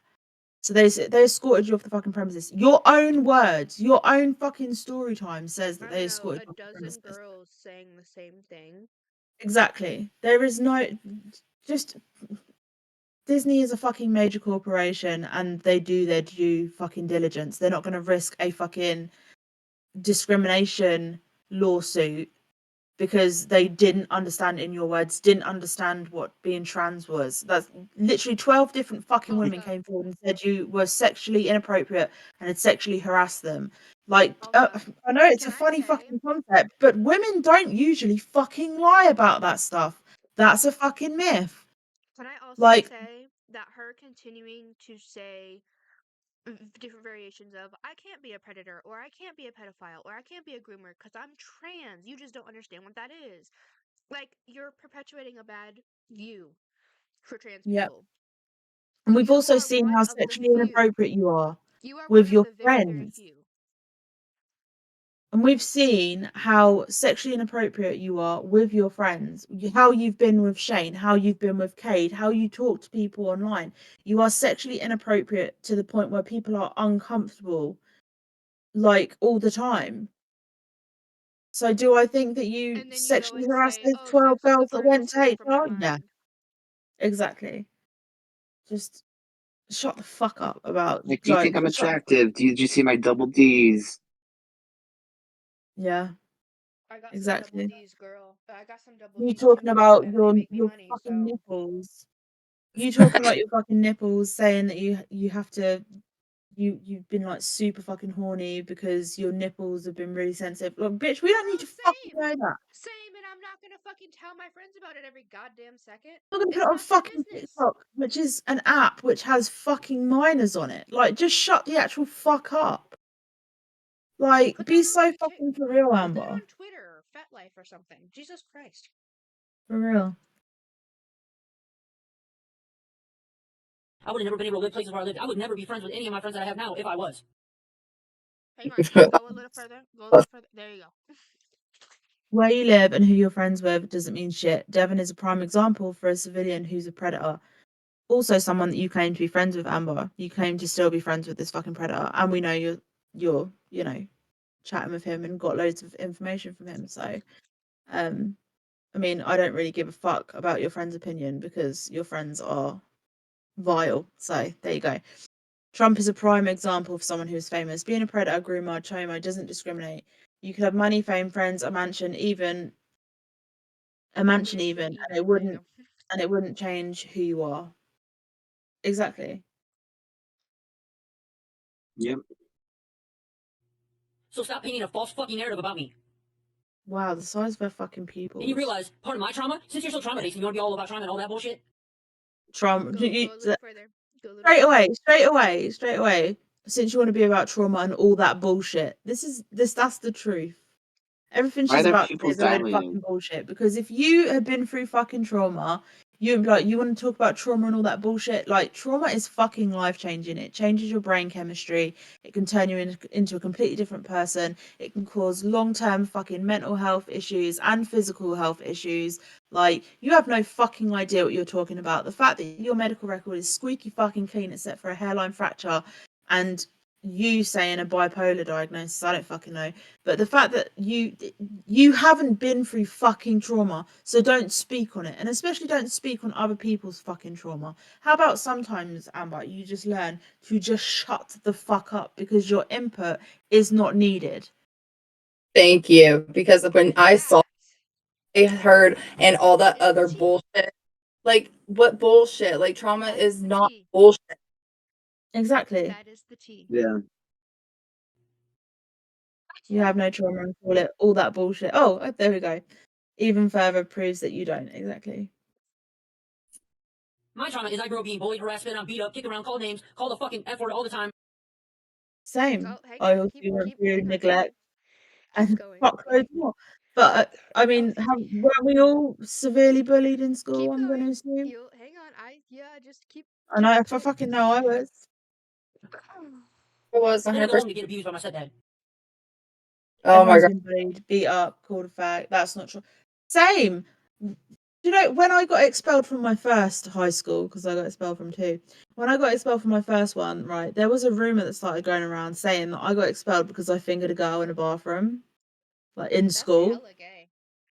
So they escorted you off the fucking premises. Your own words, your own fucking story time says that they escorted you off the dozen premises. girls saying the same thing. Exactly. There is no just Disney is a fucking major corporation and they do their due fucking diligence. They're not going to risk a fucking discrimination lawsuit because they didn't understand, in your words, didn't understand what being trans was. That's literally 12 different fucking women came forward and said you were sexually inappropriate and had sexually harassed them. Like, I know it's a funny fucking concept, but women don't usually fucking lie about that stuff. That's a fucking myth. Can I also Like, say that her continuing to say different variations of I can't be a predator, or I can't be a pedophile, or I can't be a groomer because I'm trans. You just don't understand what that is. Like, you're perpetuating a bad view for trans Yep. people. And we've You also are seen one how of the sexually few. inappropriate you are You are with one your of the very, very friends. few. And we've seen how sexually inappropriate you are with your friends, how you've been with Shane, how you've been with Cade, how you talk to people online. You are sexually inappropriate to the point where people are uncomfortable, like, all the time. So do I think that you And then you go sexually and harassed say, those oh, 12 sex is the girls that went furthest to thing from my HR? Yeah, mind. exactly. Just shut the fuck up about, Like, do you think I'm shut- attractive? Did you see my double D's? Yeah, I got exactly. some double D's, girl. I got some double You D's talking too, about and your they make me money, fucking so. nipples. You talking about your fucking nipples, saying that you have to you've been like super fucking horny because your nipples have been really sensitive. Look, bitch, we don't need to fucking know that. Same, and I'm not gonna fucking tell my friends about it every goddamn second. I'm not gonna put It's it on not their fucking business. TikTok, which is an app which has fucking minors on it. Like, just shut the actual fuck up. Like, Put be that on so Tik- fucking for real, Put that Amber. on Twitter or FetLife or something. Jesus Christ. For real. I would have never been able to live places where I lived. I would never be friends with any of my friends that I have now if I was. Hang on, go a little further. Go a little further. There you go. Where you live and who you're friends with doesn't mean shit. Devin is a prime example for a civilian who's a predator. Also someone that you claim to be friends with, Amber. You claim to still be friends with this fucking predator, and we know you're you know, chatting with him and got loads of information from him. So I mean, I don't really give a fuck about your friend's opinion because your friends are vile. So there you go. Trump is a prime example of someone who is famous. Being a predator, groomer, chomo doesn't discriminate. You could have money, fame, friends, a mansion, even, and it wouldn't change who you are. Exactly. Yep. So stop painting a false fucking narrative about me. Wow, the size of her fucking pupils. And you realize part of my trauma, since you're so trauma-based and you want to be all about trauma and all that bullshit. Go a little further. Straight away. Since you want to be about trauma and all that bullshit, that's the truth. Everything Why are she's their about to say pupils is a load of dilating? fucking bullshit. Because if you have been through fucking trauma, you'd be like, you want to talk about trauma and all that bullshit? Like, trauma is fucking life changing. It changes your brain chemistry. It can turn you into a completely different person. It can cause long term fucking mental health issues and physical health issues. Like, you have no fucking idea what you're talking about. The fact that your medical record is squeaky fucking clean except for a hairline fracture and you saying a bipolar diagnosis, I don't fucking know. But the fact that you haven't been through fucking trauma, so don't speak on it, and especially don't speak on other people's fucking trauma. How about sometimes, Amber, you just learn to just shut the fuck up because your input is not needed. Thank you. Because when I saw, I heard, and all that other bullshit, like, what bullshit? Like, trauma is not bullshit. Exactly. That is the tea. Yeah. You have no trauma and call it all that bullshit. Oh, there we go. Even further proves that you don't. Exactly. My trauma is I grew up being bullied, harassed, spit on, beat up, kicked around, called names, called a fucking F word all the time. Same. Oh, hang I on. also Keep went hang through on. neglect Keep and going. fuck loads more. But I mean, weren't we all severely bullied in school? Keep I'm going to going. assume. You hang on. Just keep. I know, keep if I it fucking know, I was. It was I didn't go home 100%. to get abused by my stepdad. Oh my Everyone's god. been bullied, beat up, called a fag. That's not true. Same. You know, when I got expelled from my first high school, because I got expelled from 2, when I got expelled from my first one, right, there was a rumor that started going around saying that I got expelled because I fingered a girl in a bathroom, like in That's school. hella gay.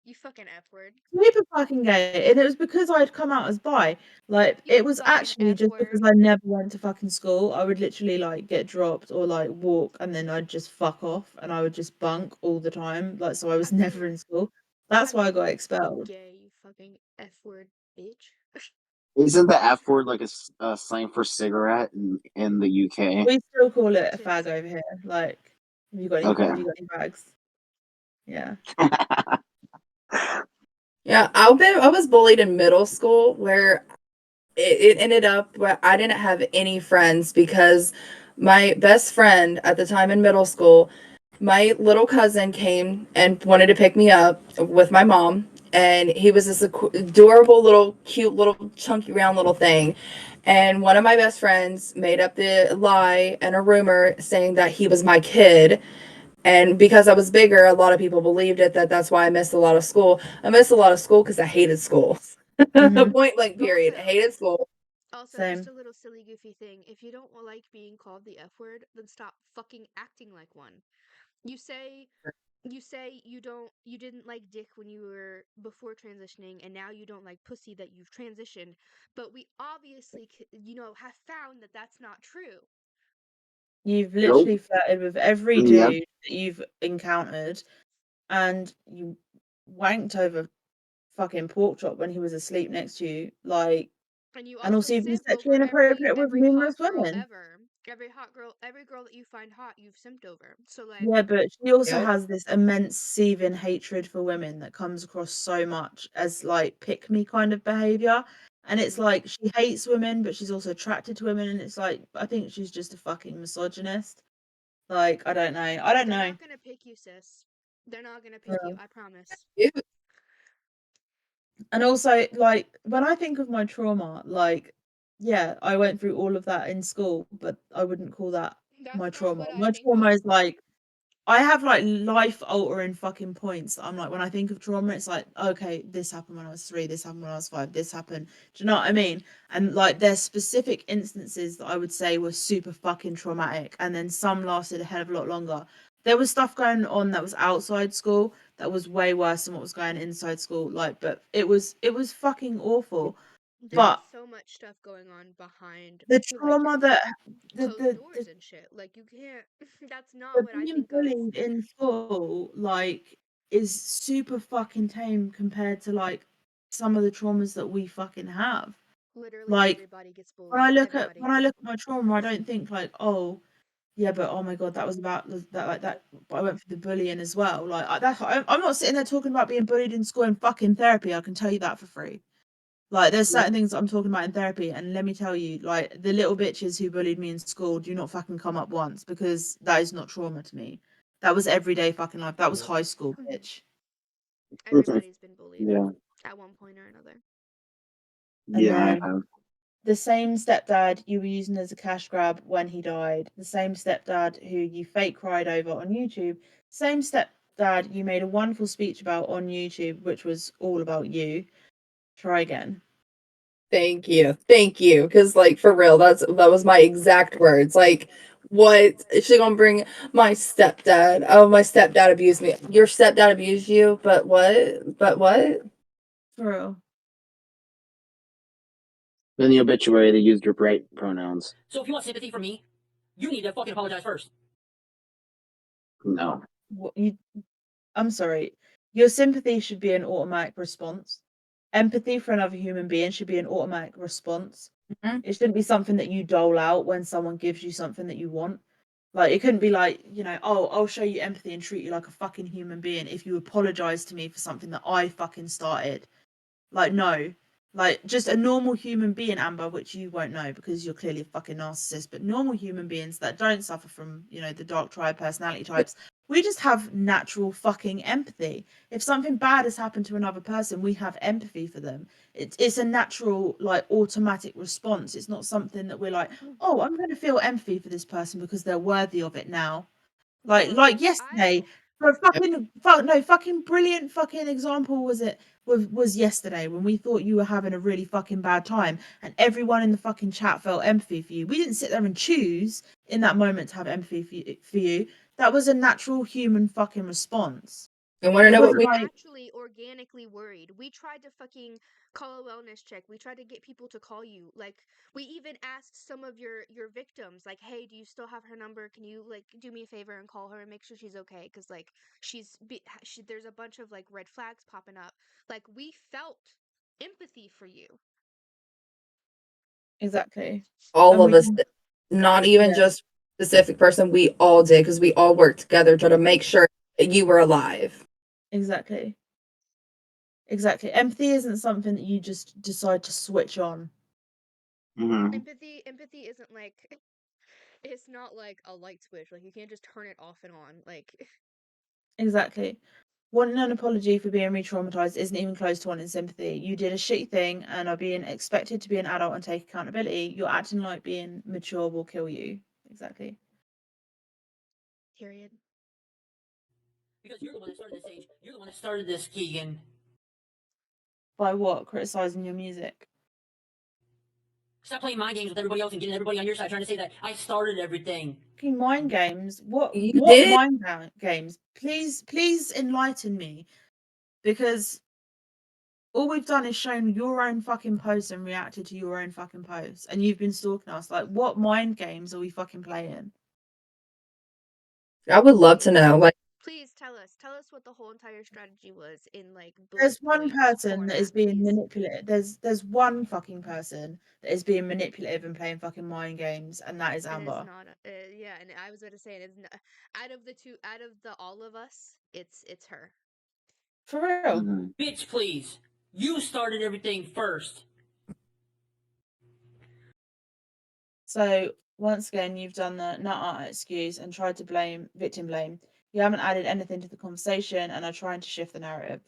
You fucking F word. Super fucking gay, and it was because I'd come out as bi. Like, You it was fucking actually F just word. because I never went to fucking school. I would literally like get dropped or like walk, and then I'd just fuck off, and I would just bunk all the time. Like, so I was I never mean- in school. That's I why I mean, got expelled. Gay, you fucking F word bitch. Isn't the F word like a slang for cigarette in the UK? We still call it a Tis. fag over here. Like, have you got any? Okay. Have you got any bags? Yeah. Yeah, I was bullied in middle school where it ended up where I didn't have any friends because my best friend at the time in middle school, my little cousin came and wanted to pick me up with my mom, and he was this adorable little cute little chunky round little thing. And one of my best friends made up the lie and a rumor saying that he was my kid. And because I was bigger, a lot of people believed it, that's why I missed a lot of school. I missed a lot of school because I hated school. Mhm. Point blank period. I Also- hated school. Also, Same. just a little silly goofy thing. If you don't like being called the F word, then stop fucking acting like one. You say you didn't like dick when you were before transitioning, and now you don't like pussy that you've transitioned, but we obviously have found that that's not true. You've Nope. literally flirted with every Yep. dude that you've encountered, and you wanked over fucking pork chop when he was asleep next to you. Like, And you and also also you've been simp sexually over inappropriate with every numerous hot girl women. ever. Every girl that you find hot, you've simped over. So like, Yeah, but she also Yep. has this immense seething hatred for women that comes across so much as like pick me kind of behavior. And it's Mhm. like she hates women, but she's also attracted to women. And it's like, I think she's just a fucking misogynist. Like, I don't know. I don't they're know. not gonna pick you, sis. They're not gonna pick you. Yeah. I promise. And also, like, when I think of my trauma, like, yeah, I went through all of that in school, but I wouldn't call that That's my not trauma. what I My think trauma of. is like, I have like life altering fucking points that I'm like, when I think of trauma, it's like, okay, this happened when I was 3, this happened when I was 5, this happened. Do you know what I mean? And like, there's specific instances that I would say were super fucking traumatic, and then some lasted a hell of a lot longer. There was stuff going on that was outside school that was way worse than what was going inside school. Like, but it was fucking awful. There was But so much stuff going on behind the like trauma that closed the doors and shit. Like you can't. That's not but what I being think of. bullied in school, like, is super fucking tame compared to like some of the traumas that we fucking have. Literally, Like, everybody gets when I bullied. look at Everybody. my trauma, I don't think like, oh yeah, but oh my god, that was about that like that. But I went for the bullying as well. Like, I'm not sitting there talking about being bullied in school and fucking therapy. I can tell you that for free. Like, there's certain things that I'm talking about in therapy, and let me tell you, like, the little bitches who bullied me in school do not fucking come up once, because that is not trauma to me. That was everyday fucking life. That was high school, bitch. Everybody's been bullied Yeah. at one point or another. And Yeah, I then have. the same stepdad you were using as a cash grab when he died, the same stepdad who you fake cried over on YouTube, same stepdad you made a wonderful speech about on YouTube, which was all about you. Try again. Thank you. Thank you. Because, like, for real, that was my exact words. Like, what? Is she gonna bring my stepdad? Oh, my stepdad abused me. Your stepdad abused you? But what? But what? For real. In the obituary, they used your right pronouns. So if you want sympathy from me, you need to fucking apologize first. No. I'm sorry. Your sympathy should be an automatic response. Empathy for another human being should be an automatic response. Mhm. It shouldn't be something that you dole out when someone gives you something that you want. Like, it couldn't be like, oh, I'll show you empathy and treat you like a fucking human being if you apologize to me for something that I fucking started. Like, no. Like, just a normal human being, Amber, which you won't know because you're clearly a fucking narcissist, but normal human beings that don't suffer from, the dark triad personality types We just have natural fucking empathy. If something bad has happened to another person, we have empathy for them. It's a natural, like, automatic response. It's not something that we're like, oh, I'm going to feel empathy for this person because they're worthy of it now. Like No, yesterday, for a fucking brilliant fucking example was yesterday when we thought you were having a really fucking bad time and everyone in the fucking chat felt empathy for you. We didn't sit there and choose in that moment to have empathy for you. That was a natural human fucking response. And want to It know what wasn't we like, naturally, organically worried. We tried to fucking call a wellness check. We tried to get people to call you. Like, we even asked some of your victims, like, hey, do you still have her number? Can you, like, do me a favor and call her and make sure she's okay? Because, like, there's a bunch of, like, red flags popping up. Like, we felt empathy for you. exactly. all And of we us, can, not even yeah, just specific person, we all did because we all worked together to make sure that you were alive. exactly. Exactly. Empathy isn't something that you just decide to switch on. Mhm. Empathy isn't like it's not like a light switch. Like, you can't just turn it off and on. Like, Exactly. Wanting an apology for being re-traumatized isn't even close to wanting sympathy. You did a shitty thing and are being expected to be an adult and take accountability. You're acting like being mature will kill you. Exactly. period. Because you're the one that started this, Sage. You're the one that started this, Keegan. By what? Criticizing your music. Stop playing mind games with everybody else and getting everybody on your side trying to say that I started everything. Fucking mind games. What You what did? mind games? Please enlighten me. Because all we've done is shown your own fucking posts and reacted to your own fucking posts. And you've been stalking us. Like, what mind games are we fucking playing? I would love to know. Like, Please tell us. Tell us what the whole entire strategy was in, like, There's bullet one point person that is format, being please. manipulative. There's one fucking person that is being manipulative and playing fucking mind games, and that is And it's Amber. not. Yeah, and I was going to say, it's not, out of the all of us, it's her. For real. Mhm. Bitch, please. You started everything first. So once again, you've done the nut excuse and tried to victim blame. You haven't added anything to the conversation and are trying to shift the narrative.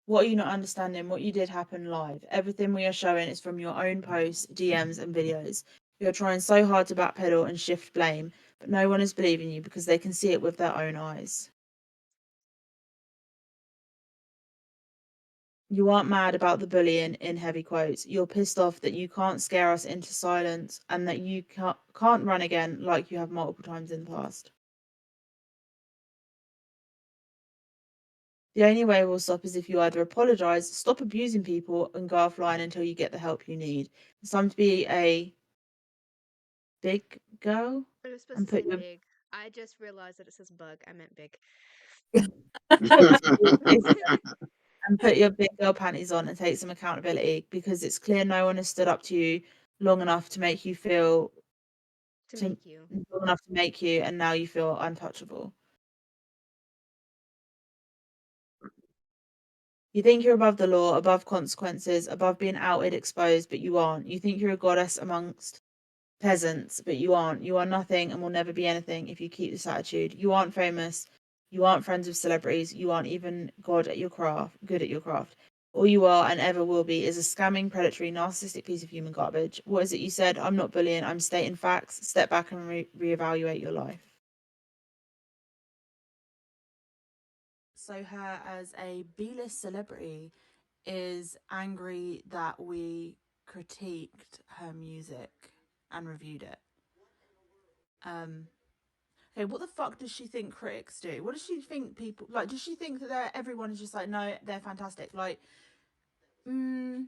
What are you not understanding? What you did happen live. Everything we are showing is from your own posts, DMs, and videos. You're trying so hard to backpedal and shift blame, but no one is believing you because they can see it with their own eyes. You aren't mad about the bullying in heavy quotes. You're pissed off that you can't scare us into silence and that you can't run again like you have multiple times in the past. The only way we'll stop is if you either apologise, stop abusing people, and go offline until you get the help you need. It's time to be a big girl It was supposed and to say put your big. I just realized that it says bug. I meant big. and put your big girl panties on and take some accountability because it's clear no one has stood up to you long enough to make you feel To make you. long enough to make you, and now you feel untouchable. You think you're above the law, above consequences, above being outed, exposed, but you aren't. You think you're a goddess amongst peasants, but you aren't. You are nothing and will never be anything if you keep this attitude. You aren't famous. You aren't friends with celebrities. You aren't even good at your craft. All you are and ever will be is a scamming, predatory, narcissistic piece of human garbage. What is it you said? I'm not bullying. I'm stating facts. Step back and reevaluate your life. So her as a B-list celebrity is angry that we critiqued her music and reviewed it. Okay, what the fuck does she think critics do? What does she think people like? Does she think that everyone is just like, no, they're fantastic? Like, you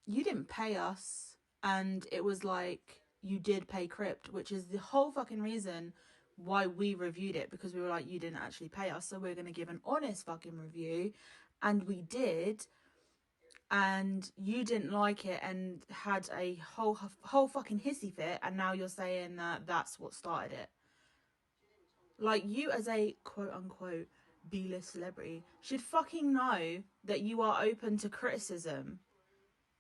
didn't pay us, and it was like you did pay Crypt, which is the whole fucking reason why we reviewed it, because we were like, you didn't actually pay us, so we're gonna give an honest fucking review, and we did. And you didn't like it and had a whole fucking hissy fit, and now you're saying that that's what started it. Like, you as a quote unquote B-list celebrity should fucking know that you are open to criticism.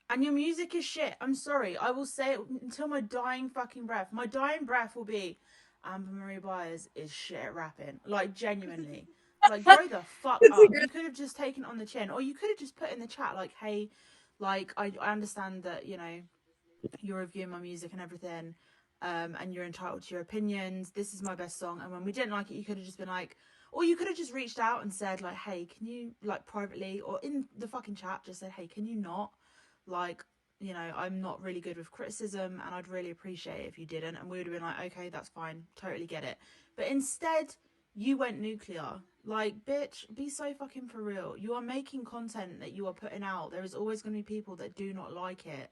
And your music is shit. I'm sorry. I will say it until my dying fucking breath. My dying breath will be, Amber Marie Byers is shit at rapping. Like, genuinely. Like, grow the fuck up. You could have just taken it on the chin, or you could have just put in the chat, like, hey, like, I understand that, you know, you're reviewing my music and everything, and you're entitled to your opinions. This is my best song. And when we didn't like it, you could have just been like, or you could have just reached out and said, like, hey, can you, like, privately or in the fucking chat, just said, hey, can you not, like, you know, I'm not really good with criticism and I'd really appreciate it if you didn't. And we would have been like, okay, that's fine, totally get it. But instead, you went nuclear. Like, bitch, be so fucking for real. You are making content that you are putting out. There is always going to be people that do not like it,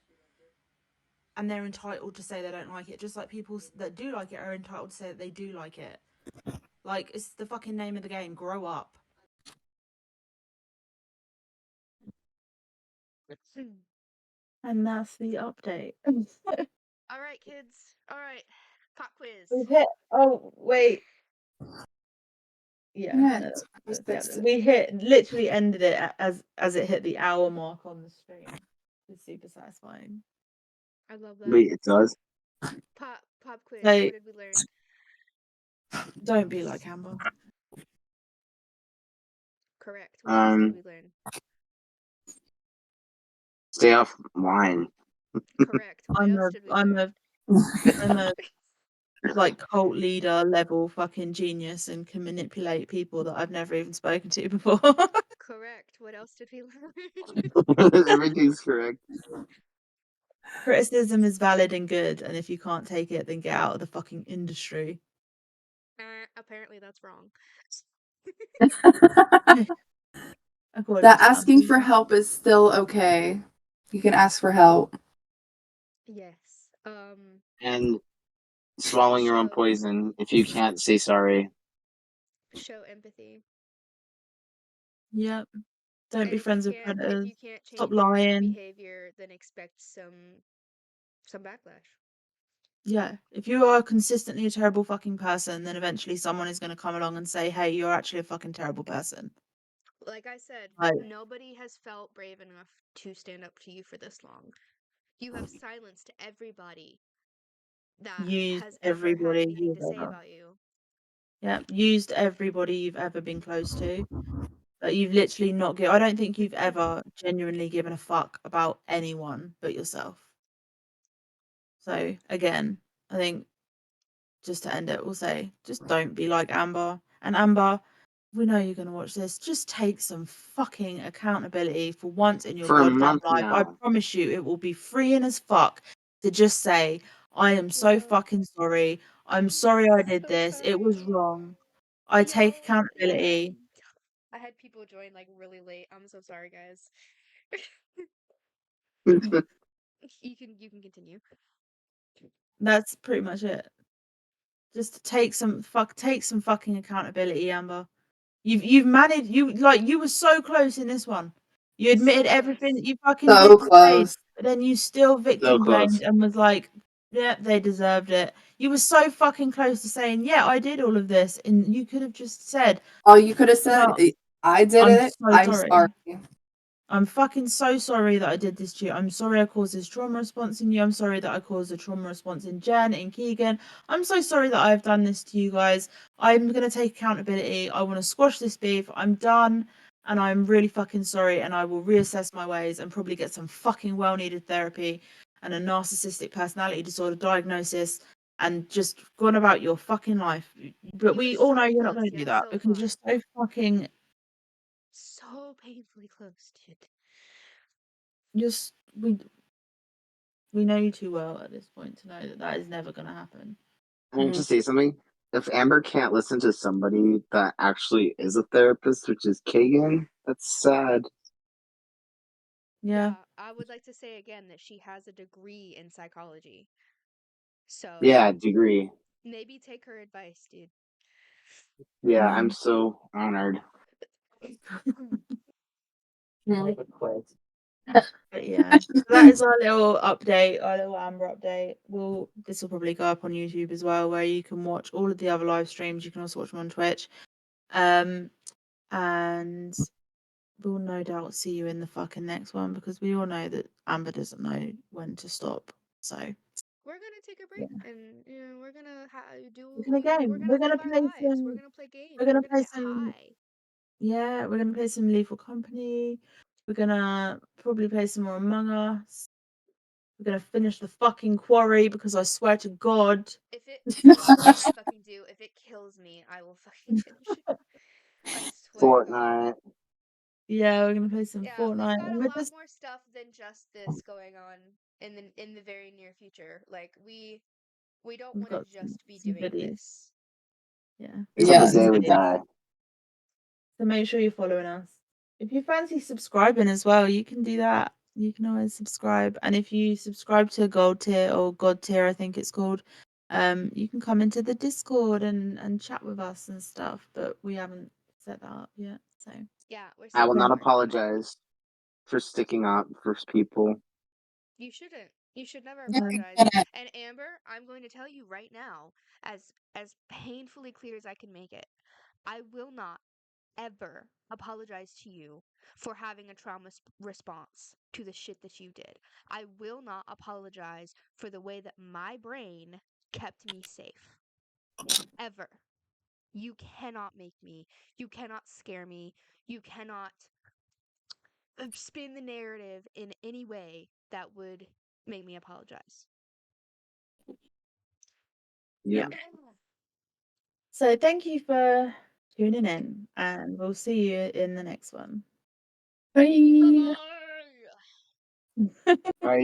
and they're entitled to say they don't like it, just like people that do like it are entitled to say that they do like it. Like, it's the fucking name of the game. Grow up. And that's the update. All right, kids. All right. Pop quiz. We hit. Oh wait. Yeah. Yeah, No, it's- that's the update. We hit. Literally ended it as it hit the hour mark on the stream. It's super satisfying. I love that. Wait, it does? Pop quiz. So- What did we learn? Don't be like Amber. Correct. What else did we learn? Stay off wine. Correct. What else did we learn? I'm a like cult leader level fucking genius and can manipulate people that I've never even spoken to before. Correct. What else did we learn? Everything's correct. Criticism is valid and good, and if you can't take it, then get out of the fucking industry. Apparently that's wrong. According That to asking Amber. for help is still okay. You can ask for help. Yes. And swallowing your own poison if you can't say sorry. Show empathy. Yep. Don't And be if friends you with can't, predators. if you can't change Stop your own lying. behavior, then expect some backlash. Yeah. If you are consistently a terrible fucking person, then eventually someone is going to come along and say, hey, you're actually a fucking terrible person. Like I said, Like, nobody has felt brave enough to stand up to you for this long. You have silenced everybody that used has ever had everybody anything you've to say ever. about you. Yeah. Used everybody you've ever been close to. But you've literally not given. I don't think you've ever genuinely given a fuck about anyone but yourself. So again, I think just to end it, we'll say just don't be like Amber. And Amber, we know you're gonna watch this. Just take some fucking accountability for once in your For a goddamn month life. I now. promise you, it will be freeing as fuck to just say, "I am so Yeah. fucking sorry. I'm sorry I did So this. It was sorry. wrong. I take accountability." I had people join like really late. I'm so sorry, guys. You can continue. That's pretty much it. Just take some fucking accountability, Amber. You've managed. You were so close in this one. You admitted So everything close. that you fucking So did to Jade, close. but then you still victim close. blamed and was like, "Yeah, they deserved it." You were so fucking close to saying, "Yeah, I did all of this," and you could have just said, All you could have said, "No, I did I'm it. so I'm sorry. sorry. I'm fucking so sorry that I did this to you. I'm sorry I caused this trauma response in you. I'm sorry that I caused a trauma response in Jen, in Keegan. I'm so sorry that I've done this to you guys. I'm going to take accountability. I want to squash this beef. I'm done. And I'm really fucking sorry. And I will reassess my ways and probably get some fucking well needed therapy and a narcissistic personality disorder diagnosis and just gone about your fucking life. But You we were all know so you're not close, going to do yet that so because you're far. so fucking. So painfully close, dude. Just. We know you too well at this point to know that that is never going to happen. I want to say something. If Amber can't listen to somebody that actually is a therapist, which is Kagan, that's sad. Yeah. I would like to say again that she has a degree in psychology. So Yeah, degree. maybe take her advice, dude. Yeah, I'm so honored. But yeah, so that is our little update, our little Amber update. This will probably go up on YouTube as well, where you can watch all of the other live streams. You can also watch them on Twitch. And we'll no doubt see you in the fucking next one because we all know that Amber doesn't know when to stop. So we're gonna take a Yeah. break and we're gonna do We're gonna we're game. gonna We're gonna live our play lives. We're some. gonna play games. We're We're gonna gonna play get some. high. Yeah, we're gonna play some Lethal Company. We're gonna probably play some more Among Us. We're gonna finish the fucking Quarry because I swear to God. If it I fucking do. If it kills me, I will fucking finish it. I swear to God. Fortnite. Yeah, we're gonna play some Yeah, Fortnite. we've got And a we're lot just more stuff than just this going on in the very near future. Like we don't we've want to got just be some doing videos. this. Yeah. Until Yeah. the day we die. So make sure you're following us. If you fancy subscribing as well, you can do that. You can always subscribe. And if you subscribe to Gold Tier or God Tier, I think it's called, you can come into the Discord and chat with us and stuff. But we haven't set that up yet. So Yeah, we're I will still not working on it. apologize for sticking up for people. You shouldn't. You should never No. apologize. And Amber, I'm going to tell you right now, as painfully clear as I can make it, I will not ever apologize to you for having a trauma response to the shit that you did. I will not apologize for the way that my brain kept me safe. Ever. You cannot make me. You cannot scare me. You cannot spin the narrative in any way that would make me apologize. Yeah. So thank you for tuning in, and we'll see you in the next one. Bye. Bye-bye. Bye.